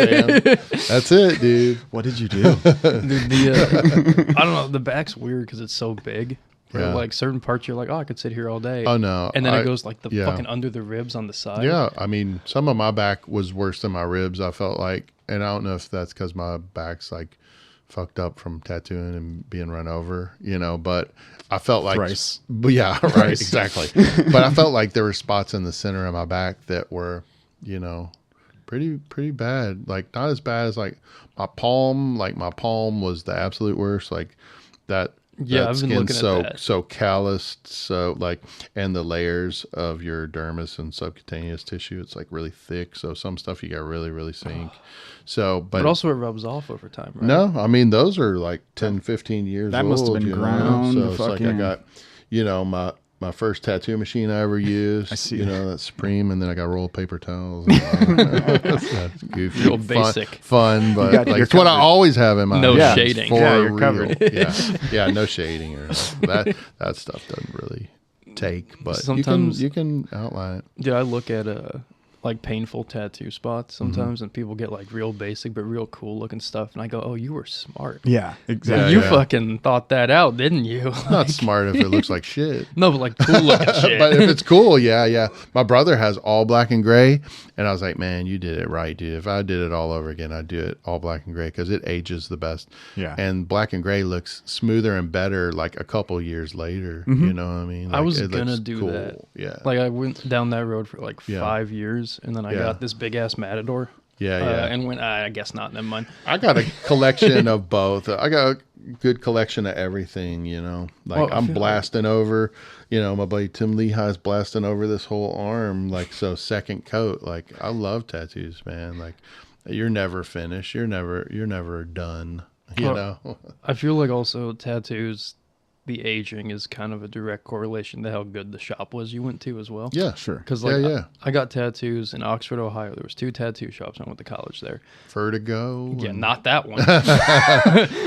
[SPEAKER 4] it. Yeah, that's it, dude.
[SPEAKER 5] What did you do?
[SPEAKER 1] I don't know. The back's weird because it's so big. Where
[SPEAKER 4] Yeah.
[SPEAKER 1] like certain parts, you're like, oh, I could sit here all day.
[SPEAKER 4] Oh no.
[SPEAKER 1] And then it goes like the
[SPEAKER 4] yeah.
[SPEAKER 1] fucking under the ribs on the side.
[SPEAKER 4] Yeah, I mean, some of my back was worse than my ribs. I felt like, and I don't know if that's because my back's like fucked up from tattooing and being run over, you know. But I felt like,
[SPEAKER 5] Thrice.
[SPEAKER 4] But yeah, right, exactly. But I felt like there were spots in the center of my back that were, you know, pretty bad. Like not as bad as like my palm. Like my palm was the absolute worst. Like that.
[SPEAKER 1] Yeah,
[SPEAKER 4] that
[SPEAKER 1] I've been
[SPEAKER 4] skin's
[SPEAKER 1] looking at that.
[SPEAKER 4] so calloused, so like, and the layers of your dermis and subcutaneous tissue, it's like really thick. So some stuff you got really sink. So,
[SPEAKER 1] But also it rubs off over time, right?
[SPEAKER 4] no, I mean those are like 10, 15 years
[SPEAKER 5] That
[SPEAKER 4] old.
[SPEAKER 5] must have been
[SPEAKER 4] you know?
[SPEAKER 5] ground
[SPEAKER 4] So
[SPEAKER 5] the
[SPEAKER 4] it's like I
[SPEAKER 5] fucking-
[SPEAKER 4] got, you know, my first tattoo machine I ever used.
[SPEAKER 5] I see.
[SPEAKER 4] You know, that's Supreme, and then I got rolled paper towels. That's goofy,
[SPEAKER 1] Real basic.
[SPEAKER 4] fun, but
[SPEAKER 5] got-
[SPEAKER 4] like
[SPEAKER 5] you're
[SPEAKER 4] it's what I
[SPEAKER 5] covered.
[SPEAKER 4] always have in my
[SPEAKER 1] No
[SPEAKER 4] hands
[SPEAKER 1] shading.
[SPEAKER 4] for
[SPEAKER 5] Yeah, you're
[SPEAKER 4] real.
[SPEAKER 5] covered.
[SPEAKER 4] Yeah, no shading or that stuff doesn't really take, but
[SPEAKER 1] Sometimes-
[SPEAKER 4] you can outline it.
[SPEAKER 1] Yeah, I look at like painful tattoo spots
[SPEAKER 4] Mm-hmm.
[SPEAKER 1] sometimes, and people get like real basic but real cool looking stuff, and I go, "Oh, you were smart.
[SPEAKER 5] Yeah, exactly.
[SPEAKER 1] You
[SPEAKER 4] yeah.
[SPEAKER 1] fucking thought that out, didn't you?"
[SPEAKER 4] Not smart if it looks like shit.
[SPEAKER 1] No, but like cool looking shit.
[SPEAKER 4] But if it's cool, yeah. My brother has all black and gray, and I was like, man, you did it right, dude. If I did it all over again, I'd do it all black and gray because it ages the best.
[SPEAKER 5] Yeah.
[SPEAKER 4] And black and gray looks smoother and better like a couple years later. You know what I mean?
[SPEAKER 1] I
[SPEAKER 4] Like,
[SPEAKER 1] was
[SPEAKER 4] it
[SPEAKER 1] gonna
[SPEAKER 4] looks
[SPEAKER 1] do
[SPEAKER 4] cool.
[SPEAKER 1] that.
[SPEAKER 4] Yeah.
[SPEAKER 1] Like I went down that road for like
[SPEAKER 4] Yeah.
[SPEAKER 1] 5 years, and then I
[SPEAKER 4] Yeah.
[SPEAKER 1] got this big ass Matador.
[SPEAKER 4] Yeah.
[SPEAKER 1] And went, I guess not. Never mind.
[SPEAKER 4] I got a collection of both. I got a good collection of everything, you know. Like
[SPEAKER 1] Well, I
[SPEAKER 4] I'm
[SPEAKER 1] feel
[SPEAKER 4] blasting over, you know, my buddy Tim Lehigh's blasting over this whole arm, like so second coat. Like I love tattoos, man. Like you're never finished. You're never done. You
[SPEAKER 1] Well,
[SPEAKER 4] know.
[SPEAKER 1] I feel like also tattoos, the aging is kind of a direct correlation to how good the shop was you went to as well.
[SPEAKER 4] Yeah.
[SPEAKER 5] Sure.
[SPEAKER 1] Because like
[SPEAKER 4] Yeah.
[SPEAKER 1] I got tattoos in Oxford, Ohio. There was 2 tattoo shops. I went to college there.
[SPEAKER 4] Vertigo.
[SPEAKER 1] Yeah,
[SPEAKER 4] and-
[SPEAKER 1] not that one.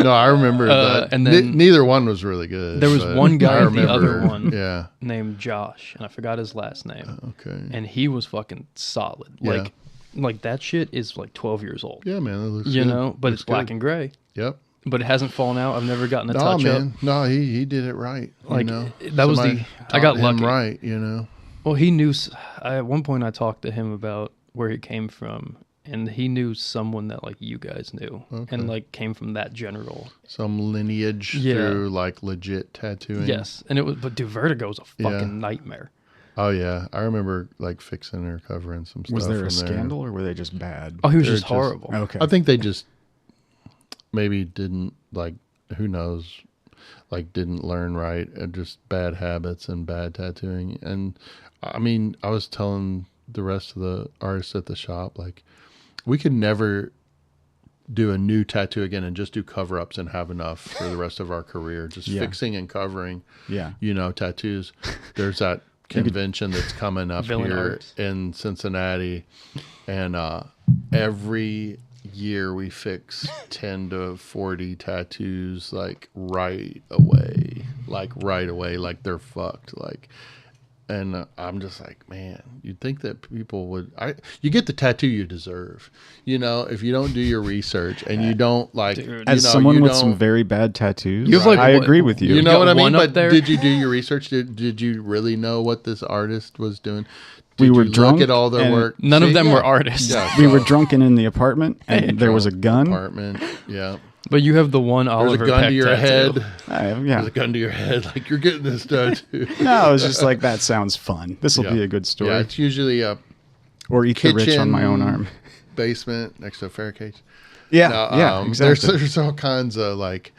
[SPEAKER 4] No, I remember that.
[SPEAKER 1] and then-
[SPEAKER 4] neither one was really good.
[SPEAKER 1] There was
[SPEAKER 4] but
[SPEAKER 1] one guy
[SPEAKER 4] I
[SPEAKER 1] at the other
[SPEAKER 4] remember-
[SPEAKER 1] one.
[SPEAKER 4] Yeah.
[SPEAKER 1] named Josh, and I forgot his last name.
[SPEAKER 4] Okay.
[SPEAKER 1] And he was fucking solid.
[SPEAKER 4] Yeah.
[SPEAKER 1] Like that shit is like 12 years old.
[SPEAKER 4] Yeah, man. That looks
[SPEAKER 1] You
[SPEAKER 4] good.
[SPEAKER 1] know, but
[SPEAKER 4] Looks
[SPEAKER 1] it's black
[SPEAKER 4] good.
[SPEAKER 1] and gray.
[SPEAKER 4] Yep.
[SPEAKER 1] But it hasn't fallen out. I've never gotten a
[SPEAKER 4] No,
[SPEAKER 1] touch
[SPEAKER 4] man.
[SPEAKER 1] up.
[SPEAKER 4] No, he did it right.
[SPEAKER 1] Like,
[SPEAKER 4] you know?
[SPEAKER 1] that was
[SPEAKER 4] Somebody
[SPEAKER 1] I got
[SPEAKER 4] taught him
[SPEAKER 1] lucky.
[SPEAKER 4] right, you know.
[SPEAKER 1] Well, he knew. At one point, I talked to him about where he came from, and he knew someone that like you guys knew, and like came from that general.
[SPEAKER 4] Some lineage
[SPEAKER 1] Yeah.
[SPEAKER 4] through like legit tattooing.
[SPEAKER 1] Yes, and it was. But dude, Vertigo's a fucking
[SPEAKER 4] Yeah.
[SPEAKER 1] nightmare.
[SPEAKER 4] Oh yeah, I remember like fixing or covering some stuff.
[SPEAKER 5] Was there a
[SPEAKER 4] from
[SPEAKER 5] scandal or were they just bad?
[SPEAKER 1] Oh, he was
[SPEAKER 4] They're
[SPEAKER 1] just horrible.
[SPEAKER 5] Okay.
[SPEAKER 4] I think they just maybe didn't like. Who knows? Like didn't learn right, and just bad habits and bad tattooing. And I mean, I was telling the rest of the artists at the shop, like we could never do a new tattoo again and just do cover-ups and have enough for the rest of our career. Just
[SPEAKER 5] Yeah.
[SPEAKER 4] fixing and covering,
[SPEAKER 5] Yeah.
[SPEAKER 4] you know, tattoos. There's that convention that's coming up
[SPEAKER 1] Villain
[SPEAKER 4] here
[SPEAKER 1] Arts.
[SPEAKER 4] in Cincinnati, and every year we fix 10 to 40 tattoos like right away, like they're fucked, like. And I'm just like, man, you'd think that people would. You get the tattoo you deserve, you know. If you don't do your research and you don't like,
[SPEAKER 1] Dude.
[SPEAKER 5] As
[SPEAKER 4] you know,
[SPEAKER 5] someone
[SPEAKER 4] you
[SPEAKER 5] with
[SPEAKER 4] don't-
[SPEAKER 5] some very bad tattoos,
[SPEAKER 1] You have, like,
[SPEAKER 5] I
[SPEAKER 1] what-
[SPEAKER 5] agree with you.
[SPEAKER 4] you know
[SPEAKER 1] got
[SPEAKER 4] what I mean?
[SPEAKER 1] one up
[SPEAKER 4] But
[SPEAKER 1] there?
[SPEAKER 4] did you do your research? Did you really know what this artist was doing?
[SPEAKER 5] we were
[SPEAKER 4] you
[SPEAKER 5] drunk.
[SPEAKER 4] Look at all their
[SPEAKER 5] and
[SPEAKER 4] work.
[SPEAKER 1] None of
[SPEAKER 4] See?
[SPEAKER 1] them
[SPEAKER 4] Yeah.
[SPEAKER 1] were artists.
[SPEAKER 4] Yeah,
[SPEAKER 5] We
[SPEAKER 4] so-
[SPEAKER 5] were drunken in the apartment, and there was a gun.
[SPEAKER 4] Apartment. Yeah.
[SPEAKER 1] But you have the one
[SPEAKER 4] There's
[SPEAKER 1] Oliver
[SPEAKER 4] a gun
[SPEAKER 1] Peck
[SPEAKER 4] to your
[SPEAKER 1] tattoo.
[SPEAKER 4] head.
[SPEAKER 5] Yeah.
[SPEAKER 4] There's a gun to your head. Like, you're getting this tattoo.
[SPEAKER 5] No, it was just like, that sounds fun. This will
[SPEAKER 4] Yeah.
[SPEAKER 5] be a good story.
[SPEAKER 4] Yeah, it's usually a
[SPEAKER 5] Or eat the rich on my own
[SPEAKER 4] kitchen,
[SPEAKER 5] arm.
[SPEAKER 4] basement next to a fair cage.
[SPEAKER 5] Yeah,
[SPEAKER 4] No,
[SPEAKER 5] yeah, exactly.
[SPEAKER 4] There's all kinds of, like,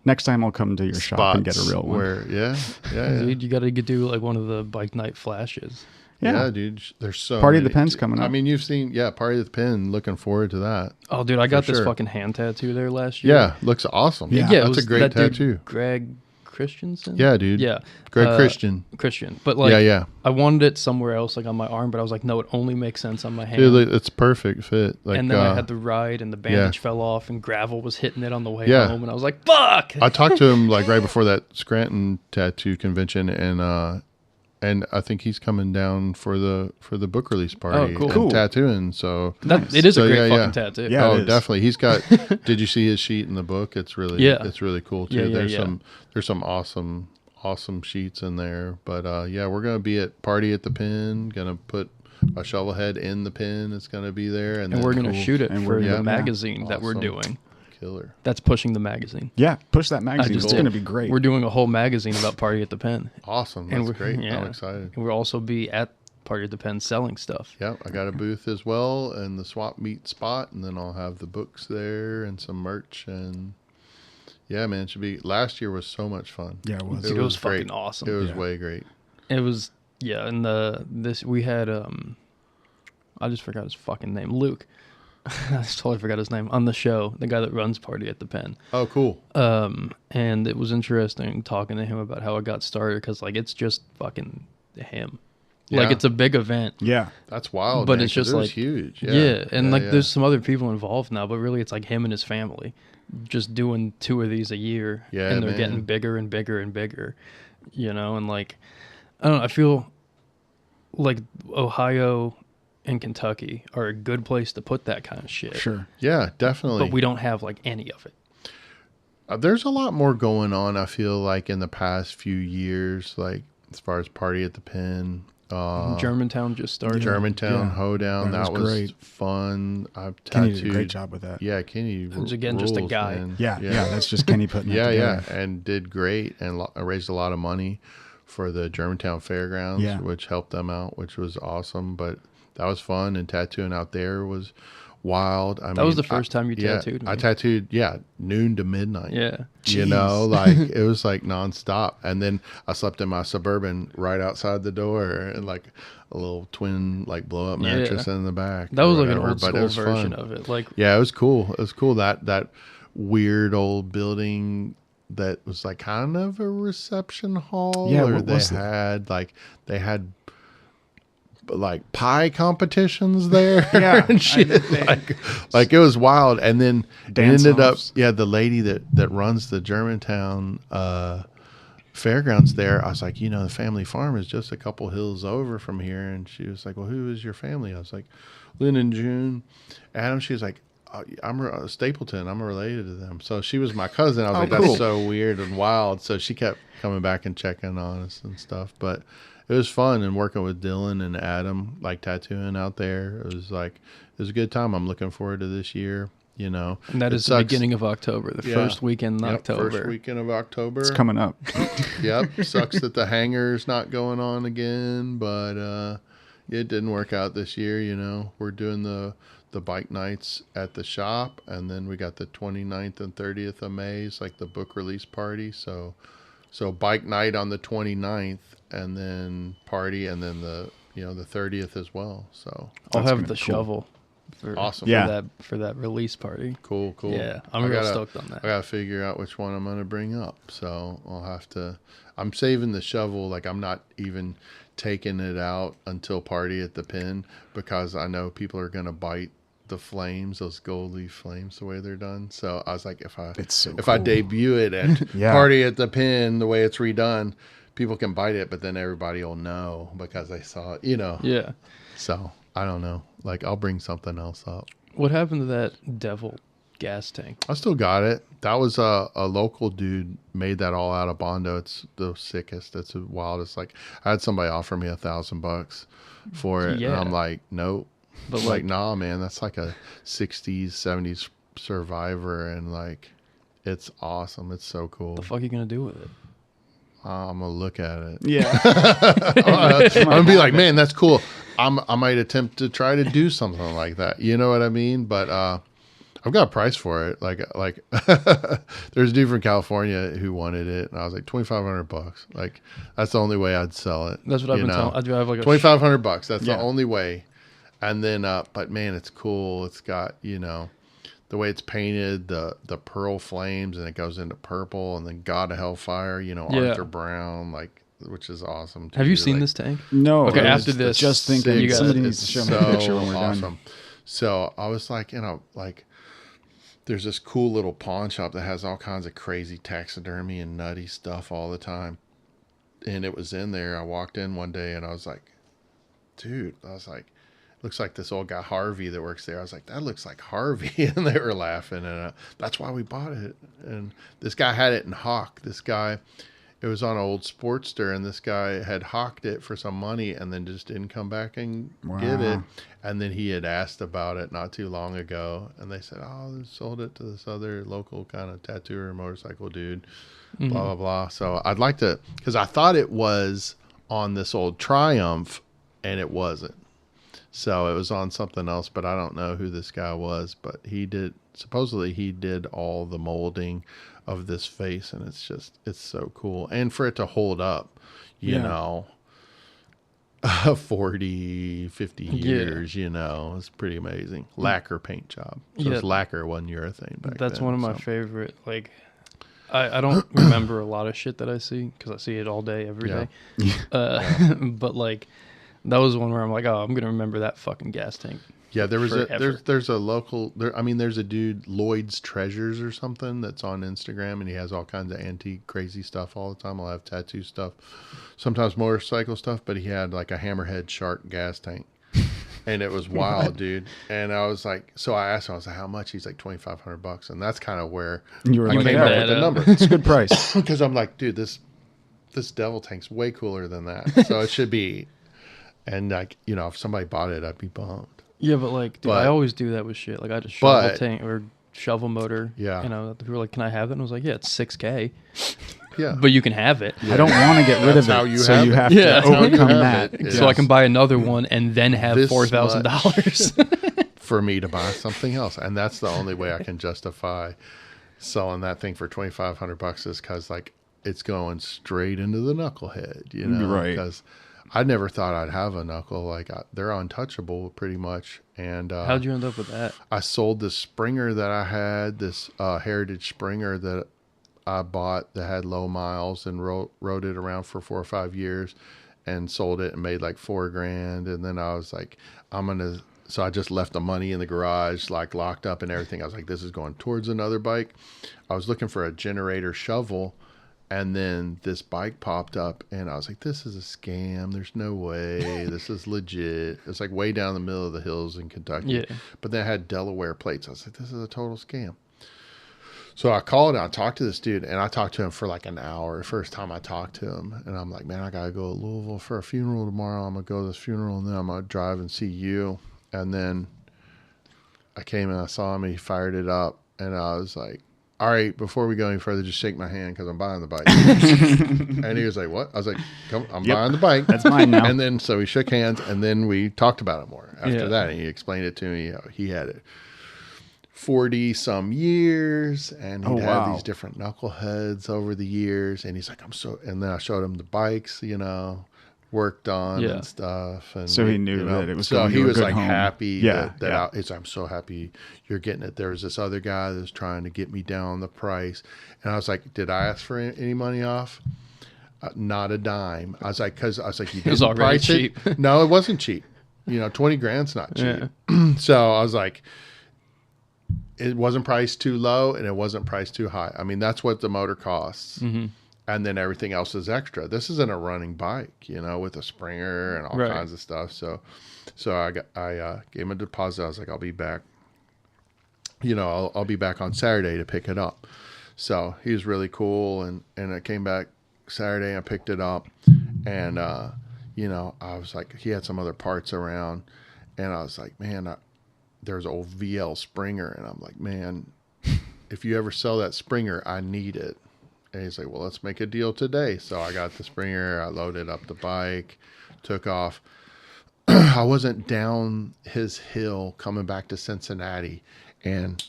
[SPEAKER 5] Next time I'll come to your shop and get a
[SPEAKER 4] spots
[SPEAKER 5] real one.
[SPEAKER 4] where, yeah.
[SPEAKER 1] Dude, you got to do like one of the bike night flashes.
[SPEAKER 4] Yeah, dude. There's so
[SPEAKER 5] Party of
[SPEAKER 4] many.
[SPEAKER 5] the Pen's coming up.
[SPEAKER 4] I mean, you've seen, Party of the Pen. Looking forward to that.
[SPEAKER 1] Oh, dude, I got this
[SPEAKER 4] sure.
[SPEAKER 1] fucking hand tattoo there last year.
[SPEAKER 4] Yeah, looks awesome.
[SPEAKER 5] Yeah.
[SPEAKER 1] it
[SPEAKER 4] that's
[SPEAKER 1] was
[SPEAKER 4] a great
[SPEAKER 1] that dude,
[SPEAKER 4] tattoo.
[SPEAKER 1] Greg Christensen.
[SPEAKER 4] Yeah, dude.
[SPEAKER 1] Yeah,
[SPEAKER 4] Greg Christian.
[SPEAKER 1] But like,
[SPEAKER 4] Yeah.
[SPEAKER 1] I wanted it somewhere else, like on my arm, but I was like, no, it only makes sense on my hand.
[SPEAKER 4] Dude, it's perfect fit. Like,
[SPEAKER 1] and then I had the ride, and the bandage fell off, and gravel was hitting it on the way
[SPEAKER 4] Yeah.
[SPEAKER 1] home, and I was like, fuck.
[SPEAKER 4] I talked to him like right before that Scranton tattoo convention, and I think he's coming down for the book release party
[SPEAKER 1] cool.
[SPEAKER 4] and
[SPEAKER 1] Cool.
[SPEAKER 4] tattooing. So
[SPEAKER 1] It is
[SPEAKER 4] So,
[SPEAKER 1] a great
[SPEAKER 4] yeah,
[SPEAKER 1] fucking tattoo.
[SPEAKER 5] Yeah.
[SPEAKER 4] oh,
[SPEAKER 5] it is.
[SPEAKER 4] definitely. He's got. Did you see his sheet in the book? It's really it's really cool too.
[SPEAKER 1] Yeah,
[SPEAKER 4] There's some awesome sheets in there. But we're gonna be at Party at the Pen. Gonna put a shovel head in the pen. It's gonna be there, and
[SPEAKER 1] And
[SPEAKER 4] then
[SPEAKER 1] we're gonna shoot it
[SPEAKER 5] And
[SPEAKER 1] for
[SPEAKER 5] we're-
[SPEAKER 1] the
[SPEAKER 5] yeah.
[SPEAKER 1] magazine that we're
[SPEAKER 4] Awesome.
[SPEAKER 1] doing.
[SPEAKER 4] Killer.
[SPEAKER 1] That's pushing the magazine.
[SPEAKER 5] Yeah, push that magazine.
[SPEAKER 1] just
[SPEAKER 5] It's
[SPEAKER 1] did.
[SPEAKER 5] going to be great.
[SPEAKER 1] We're doing a whole magazine about Party at the Pen.
[SPEAKER 4] Awesome.
[SPEAKER 1] And
[SPEAKER 4] That's
[SPEAKER 1] we're-
[SPEAKER 4] great.
[SPEAKER 1] yeah.
[SPEAKER 4] I'm excited.
[SPEAKER 1] And we'll also be at Party at the Pen selling stuff.
[SPEAKER 4] Yep, I got a booth as well and the swap meet spot, and then I'll have the books there and some merch. And yeah, man, it should be. Last year was so much fun.
[SPEAKER 5] Yeah, it was.
[SPEAKER 1] Dude, it was
[SPEAKER 4] great.
[SPEAKER 1] fucking awesome.
[SPEAKER 4] It was
[SPEAKER 5] Yeah.
[SPEAKER 4] way great.
[SPEAKER 1] It was, yeah, and we had I just forgot his fucking name, Luke. I just totally forgot his name on the show. The guy that runs Party at the Pen.
[SPEAKER 4] Oh, cool.
[SPEAKER 1] And it was interesting talking to him about how it got started because like it's just fucking him. Like
[SPEAKER 4] Yeah.
[SPEAKER 1] it's a big event.
[SPEAKER 5] Yeah.
[SPEAKER 4] That's wild.
[SPEAKER 1] But
[SPEAKER 4] man,
[SPEAKER 1] it's
[SPEAKER 4] 'cause
[SPEAKER 1] just
[SPEAKER 4] it was
[SPEAKER 1] like
[SPEAKER 4] huge.
[SPEAKER 1] Yeah, and like
[SPEAKER 4] yeah.
[SPEAKER 1] there's some other people involved now, but really it's like him and his family just doing 2 of these a year.
[SPEAKER 4] Yeah,
[SPEAKER 1] and they're
[SPEAKER 4] man.
[SPEAKER 1] getting bigger and bigger and bigger. And like I don't know, I feel like Ohio and Kentucky are a good place to put that kind of shit.
[SPEAKER 5] Sure.
[SPEAKER 4] Yeah, definitely.
[SPEAKER 1] But we don't have like any of it.
[SPEAKER 4] There's a lot more going on. I feel like in the past few years, like as far as Party at the Pen.
[SPEAKER 1] Germantown just started.
[SPEAKER 4] Germantown
[SPEAKER 5] Yeah.
[SPEAKER 4] Hoedown.
[SPEAKER 5] That
[SPEAKER 4] That
[SPEAKER 5] was
[SPEAKER 4] was
[SPEAKER 5] great.
[SPEAKER 4] fun. I've
[SPEAKER 5] Kenny
[SPEAKER 4] tattooed.
[SPEAKER 5] did a great job with that.
[SPEAKER 4] Yeah, Kenny.
[SPEAKER 1] Which again, just a
[SPEAKER 4] rules,
[SPEAKER 1] guy.
[SPEAKER 4] man.
[SPEAKER 5] Yeah. That's just Kenny putting
[SPEAKER 4] Yeah,
[SPEAKER 5] it
[SPEAKER 4] yeah,
[SPEAKER 5] together.
[SPEAKER 4] and did great and raised a lot of money for the Germantown Fairgrounds,
[SPEAKER 5] Yeah.
[SPEAKER 4] which helped them out, which was awesome. But that was fun, and tattooing out there was wild.
[SPEAKER 1] That was the first time you tattooed me.
[SPEAKER 4] I tattooed, noon to midnight.
[SPEAKER 1] Yeah.
[SPEAKER 4] Like it was like nonstop. And then I slept in my Suburban right outside the door, and like a little twin like blow up mattress in the back.
[SPEAKER 1] That
[SPEAKER 4] or
[SPEAKER 1] was like an
[SPEAKER 4] whatever,
[SPEAKER 1] old
[SPEAKER 4] but it
[SPEAKER 1] school
[SPEAKER 4] was
[SPEAKER 1] version
[SPEAKER 4] fun.
[SPEAKER 1] of it. Like
[SPEAKER 4] Yeah, it was cool. It was cool that weird old building that was like kind of a reception hall.
[SPEAKER 5] Yeah,
[SPEAKER 4] or
[SPEAKER 5] what was that?
[SPEAKER 4] they had like pie competitions there.
[SPEAKER 5] Yeah,
[SPEAKER 4] and shit. Like it was wild. And then it
[SPEAKER 5] Dance
[SPEAKER 4] ended up
[SPEAKER 5] offs.
[SPEAKER 4] the lady that runs the Germantown fairgrounds there, I was like, the family farm is just a couple hills over from here. And she was like, well, who is your family? I was like, Lynn and June. Adam, she was like, I'm Stapleton. I'm related to them. So she was my cousin. I was like,
[SPEAKER 5] cool.
[SPEAKER 4] that's so weird and wild. So she kept coming back and checking on us and stuff. But it was fun, and working with Dylan and Adam, like tattooing out there. It was a good time. I'm looking forward to this year.
[SPEAKER 1] and that is the beginning of October, the first weekend in October.
[SPEAKER 4] First weekend of October.
[SPEAKER 5] It's coming up.
[SPEAKER 4] Yep. Sucks that the hangar's not going on again, but it didn't work out this year. We're doing the bike nights at the shop, and then we got the 29th and 30th of May. It's like the book release party. So bike night on the 29th, and then party, and then the 30th as well. So
[SPEAKER 1] I'll
[SPEAKER 5] That's
[SPEAKER 1] have
[SPEAKER 5] gonna
[SPEAKER 1] the
[SPEAKER 5] be cool.
[SPEAKER 1] shovel. For,
[SPEAKER 4] Awesome.
[SPEAKER 5] Yeah.
[SPEAKER 1] For that release party.
[SPEAKER 4] Cool.
[SPEAKER 1] Yeah, I'm
[SPEAKER 4] I
[SPEAKER 1] real
[SPEAKER 4] gotta-
[SPEAKER 1] stoked on that.
[SPEAKER 4] I gotta figure out which one I'm gonna bring up. So I'll have to. I'm saving the shovel. Like I'm not even taking it out until Party at the Pen, because I know people are gonna bite the flames, those gold leaf flames, the way they're done. So I was like, if I
[SPEAKER 5] cool.
[SPEAKER 4] debut it at
[SPEAKER 5] Yeah.
[SPEAKER 4] Party at the Pen, the way it's redone, people can bite it, but then everybody will know because they saw it.
[SPEAKER 1] Yeah.
[SPEAKER 4] So I don't know. Like I'll bring something else up.
[SPEAKER 1] What happened to that devil gas tank.
[SPEAKER 4] I still got it. That was a local dude made that all out of Bondo. It's the sickest. It's the wildest. Like I had somebody offer me $1,000 for it, and I'm like, nope. But like, nah, man, that's like a 60s, 70s Survivor, and like, it's awesome. It's so cool.
[SPEAKER 1] What the fuck are you gonna do with it?
[SPEAKER 4] I'm gonna look at it.
[SPEAKER 5] Yeah.
[SPEAKER 4] I'm gonna be like, man, that's cool. I might attempt to try to do something like that. You know what I mean? But I've got a price for it. Like there's a dude from California who wanted it, and I was like $2,500. Like that's the only way I'd sell it.
[SPEAKER 1] That's what I've been telling. I do have like
[SPEAKER 4] $2,500. That's the only way. And then, but man, it's cool. It's got the way it's painted, the pearl flames, and it goes into purple, and then God of Hellfire. Arthur Brown, like, which is awesome.
[SPEAKER 1] Have you seen this tank?
[SPEAKER 5] No.
[SPEAKER 1] Okay, after this,
[SPEAKER 5] just thinking
[SPEAKER 1] you guys,
[SPEAKER 5] somebody needs to show me a picture when we're done.
[SPEAKER 4] So I was like, there's this cool little pawn shop that has all kinds of crazy taxidermy and nutty stuff all the time. And it was in there. I walked in one day and I was like, dude, looks like this old guy Harvey that works there. I was like, that looks like Harvey. And they were laughing. And that's why we bought it. And this guy had it in Hawk. It was on an old Sportster, and this guy had hawked it for some money and then just didn't come back and get it. And then he had asked about it not too long ago, and they said, oh, they sold it to this other local kind of tattooer motorcycle dude, blah, blah, blah. So I'd like to, because I thought it was on this old Triumph, and it wasn't. So it was on something else, but I don't know who this guy was, but supposedly he did all the molding of this face, and it's so cool. And for it to hold up, 40, 50 years, it's pretty amazing. Lacquer paint job. So it's lacquer wasn't your thing back
[SPEAKER 1] That's
[SPEAKER 4] then,
[SPEAKER 1] one of my favorite, like, I don't remember a lot of shit that I see because I see it all day, every day. But like, that was one where I'm like, oh, I'm gonna remember that fucking gas tank.
[SPEAKER 4] Yeah, there's a local there's a dude, Lloyd's Treasures or something, that's on Instagram, and he has all kinds of antique crazy stuff all the time. I'll have tattoo stuff, sometimes motorcycle stuff, but he had like a hammerhead shark gas tank. And it was wild, dude. And I was like, so I asked him, I was like, how much? He's like $2,500. And that's kind of where
[SPEAKER 5] you were
[SPEAKER 4] I came up with the number.
[SPEAKER 5] It's a good price.
[SPEAKER 4] Because I'm like, dude, this devil tank's way cooler than that. So it should be. And like, if somebody bought it, I'd be bummed.
[SPEAKER 1] Yeah, but like, dude, I always do that with shit. Like, I just shovel tank or shovel motor.
[SPEAKER 4] Yeah.
[SPEAKER 1] People were like, can I have it? And I was like, yeah, it's $6,000.
[SPEAKER 4] Yeah.
[SPEAKER 1] But you can have it.
[SPEAKER 5] I don't want to get rid of it. So you have to overcome that.
[SPEAKER 1] So I can buy another one and then have $4,000
[SPEAKER 4] for me to buy something else. And that's the only way I can justify selling that thing for $2,500 is because like it's going straight into the knucklehead,
[SPEAKER 5] Right.
[SPEAKER 4] Because I never thought I'd have a knuckle. Like they're untouchable pretty much. And
[SPEAKER 1] how'd you end up with that?
[SPEAKER 4] I sold this Springer that I had, this Heritage Springer that I bought that had low miles, and rode it around for 4 or 5 years, and sold it and made like $4,000. And then I was like, so I just left the money in the garage, like locked up and everything. I was like, this is going towards another bike. I was looking for a generator shovel, and then this bike popped up, and I was like, this is a scam. There's no way. This is legit. It's like way down the middle of the hills in Kentucky. Yeah. But then it had Delaware plates. I was like, this is a total scam. So I called and I talked to this dude, and I talked to him for like an hour. First time I talked to him, and I'm like, man, I got to go to Louisville for a funeral tomorrow. I'm going to go to this funeral, and then I'm going to drive and see you. And then I came and I saw him, and he fired it up, and I was like, all right, before we go any further, just shake my hand because I'm buying the bike. And he was like, what? I was like, come, I'm buying the bike.
[SPEAKER 5] That's mine now.
[SPEAKER 4] And then so we shook hands, and then we talked about it more after that. And he explained it to me. He had it 40 some years, and he'd had these different knuckleheads over the years. And he's like, and then I showed him the bikes, worked on and stuff. And
[SPEAKER 5] so he knew that it was
[SPEAKER 4] so
[SPEAKER 5] going to
[SPEAKER 4] he
[SPEAKER 5] be a
[SPEAKER 4] was
[SPEAKER 5] good
[SPEAKER 4] like
[SPEAKER 5] home.
[SPEAKER 4] happy I'm so happy you're getting it. There was this other guy that was trying to get me down the price, and I was like, did I ask for any money off? Not a dime. I was like, you didn't price
[SPEAKER 1] cheap.
[SPEAKER 4] it. No, it wasn't cheap. $20,000's not cheap. Yeah. So I was like, it wasn't priced too low, and it wasn't priced too high. I mean, that's what the motor costs. Mm-hmm. And then everything else is extra. This isn't a running bike, with a Springer and all kinds of stuff. So I gave him a deposit. I was like, I'll be back. I'll be back on Saturday to pick it up. So he was really cool. And I came back Saturday and I picked it up. And, I was like, he had some other parts around. And I was like, man, there's an old VL Springer. And I'm like, man, if you ever sell that Springer, I need it. And he's like, well, let's make a deal today. So I got the Springer. I loaded up the bike, took off. I wasn't down his hill coming back to Cincinnati. And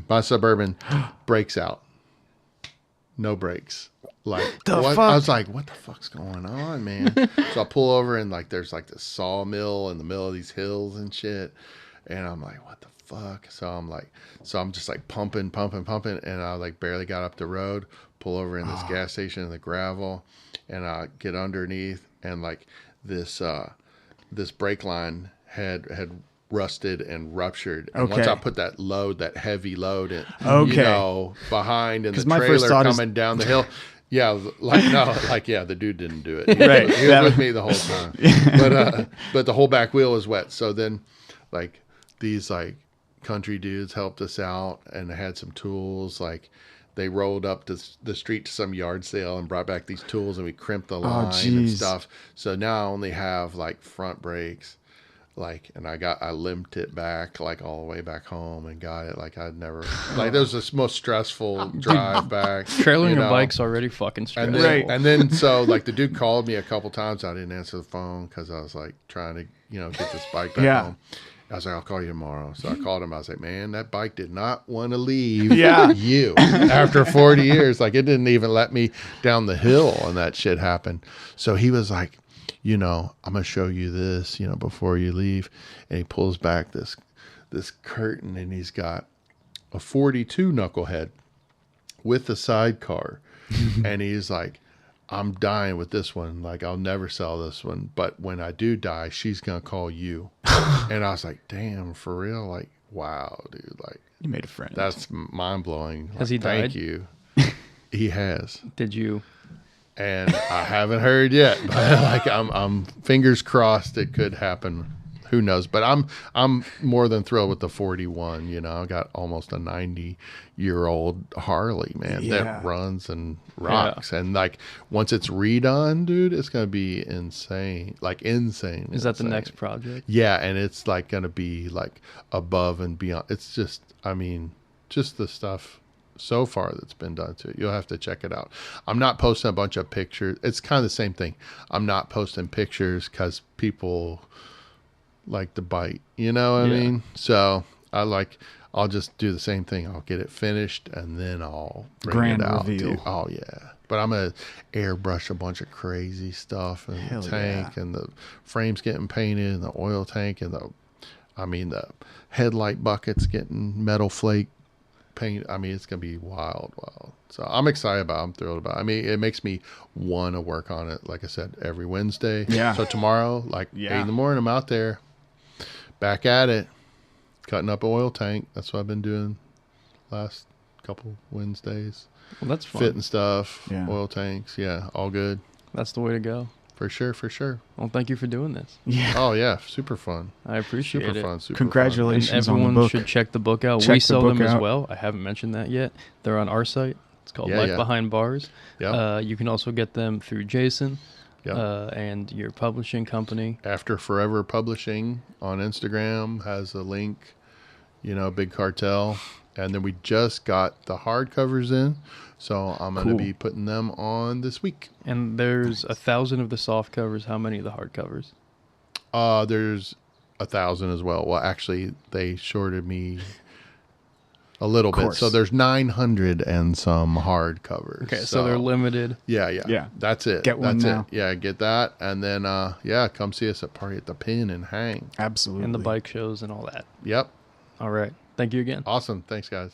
[SPEAKER 4] my Suburban breaks out. No brakes. Like, what? I was like, what the fuck's going on, man? So I pull over and like, there's like this sawmill in the middle of these hills and shit. And I'm like, what the fuck? So I'm just like pumping. And I like barely got up the road, pull over in this gas station in the gravel, and I get underneath, and like this brake line had rusted and ruptured. And once I put that heavy load in, behind in the trailer coming down the hill. Yeah, the dude didn't do it. He was with me the whole time. But the whole back wheel was wet. So then like these like country dudes helped us out and had some tools. Like they rolled up the street to some yard sale and brought back these tools, and we crimped the line and stuff. So now I only have like front brakes. Like, and I limped it back like all the way back home and got it like I'd never, like that was the most stressful drive back.
[SPEAKER 1] Trailing your bike's already fucking stressful.
[SPEAKER 4] And then so like the dude called me a couple times. I didn't answer the phone because I was like trying to, get this bike back home. I was like, I'll call you tomorrow. So I called him. I was like, man, that bike did not want to leave you after 40 years. Like it didn't even let me down the hill and that shit happened. So he was like, I'm going to show you this, before you leave. And he pulls back this curtain, and he's got a 42 knucklehead with a sidecar. And he's like, I'm dying with this one. Like, I'll never sell this one. But when I do die, she's going to call you. And I was like, damn, for real? Like, wow, dude. Like,
[SPEAKER 5] you made a friend.
[SPEAKER 4] That's mind blowing.
[SPEAKER 1] Has he died?
[SPEAKER 4] Thank you. He has.
[SPEAKER 1] Did you?
[SPEAKER 4] And I haven't heard yet, but like I'm fingers crossed it could happen. Who knows? But I'm more than thrilled with the 41. I got almost a 90-year-old Harley, man, that runs and rocks. And like once it's redone, dude, it's gonna be insane. Like insane.
[SPEAKER 1] Is that the next project?
[SPEAKER 4] Yeah, and it's like gonna be like above and beyond. It's just, just the stuff so far that's been done to it. You'll have to check it out. I'm not posting a bunch of pictures. It's kind of the same thing. I'm not posting pictures because people like to bite. You know what I mean? So I'll just do the same thing. I'll get it finished and then I'll bring it out.
[SPEAKER 5] Reveal.
[SPEAKER 4] Oh yeah. But I'm gonna airbrush a bunch of crazy stuff and the tank and the frames getting painted and the oil tank and the headlight buckets getting metal flake paint. It's gonna be wild. So I'm excited about it. I'm thrilled about it. It makes me want to work on it, like I said, every Wednesday. So tomorrow, 8 in the morning, I'm out there back at it, cutting up an oil tank. That's what I've been doing last couple Wednesdays.
[SPEAKER 1] Well, that's fun.
[SPEAKER 4] Fitting stuff, oil tanks, all good.
[SPEAKER 1] That's the way to go.
[SPEAKER 4] For sure.
[SPEAKER 1] Well, thank you for doing this.
[SPEAKER 5] Yeah.
[SPEAKER 4] Oh yeah, super fun.
[SPEAKER 1] I appreciate it.
[SPEAKER 4] Super fun.
[SPEAKER 5] Congratulations
[SPEAKER 1] and everyone
[SPEAKER 5] on the book.
[SPEAKER 1] should check the book out.
[SPEAKER 5] Check
[SPEAKER 1] we sell
[SPEAKER 5] the book
[SPEAKER 1] them as
[SPEAKER 5] out.
[SPEAKER 1] well. I haven't mentioned that yet. They're on our site. It's called Life Behind Bars.
[SPEAKER 4] Yeah.
[SPEAKER 1] You can also get them through Jason
[SPEAKER 4] Yep.
[SPEAKER 1] and your publishing company.
[SPEAKER 4] After Forever Publishing on Instagram has a link, Big Cartel. And then we just got the hardcovers in. So I'm going to be putting them on this week.
[SPEAKER 1] And there's 1,000 of the soft covers. How many of the hard covers?
[SPEAKER 4] There's 1,000 as well. Well, actually, they shorted me a little bit. So there's 900 and some hard covers.
[SPEAKER 1] Okay, so they're limited.
[SPEAKER 4] Yeah. That's it.
[SPEAKER 5] Get one now.
[SPEAKER 4] It. Yeah, get that. And then, come see us at Party at the Pin and hang.
[SPEAKER 5] Absolutely.
[SPEAKER 1] And the bike shows and all that.
[SPEAKER 4] Yep.
[SPEAKER 1] All right. Thank you again.
[SPEAKER 4] Awesome. Thanks, guys.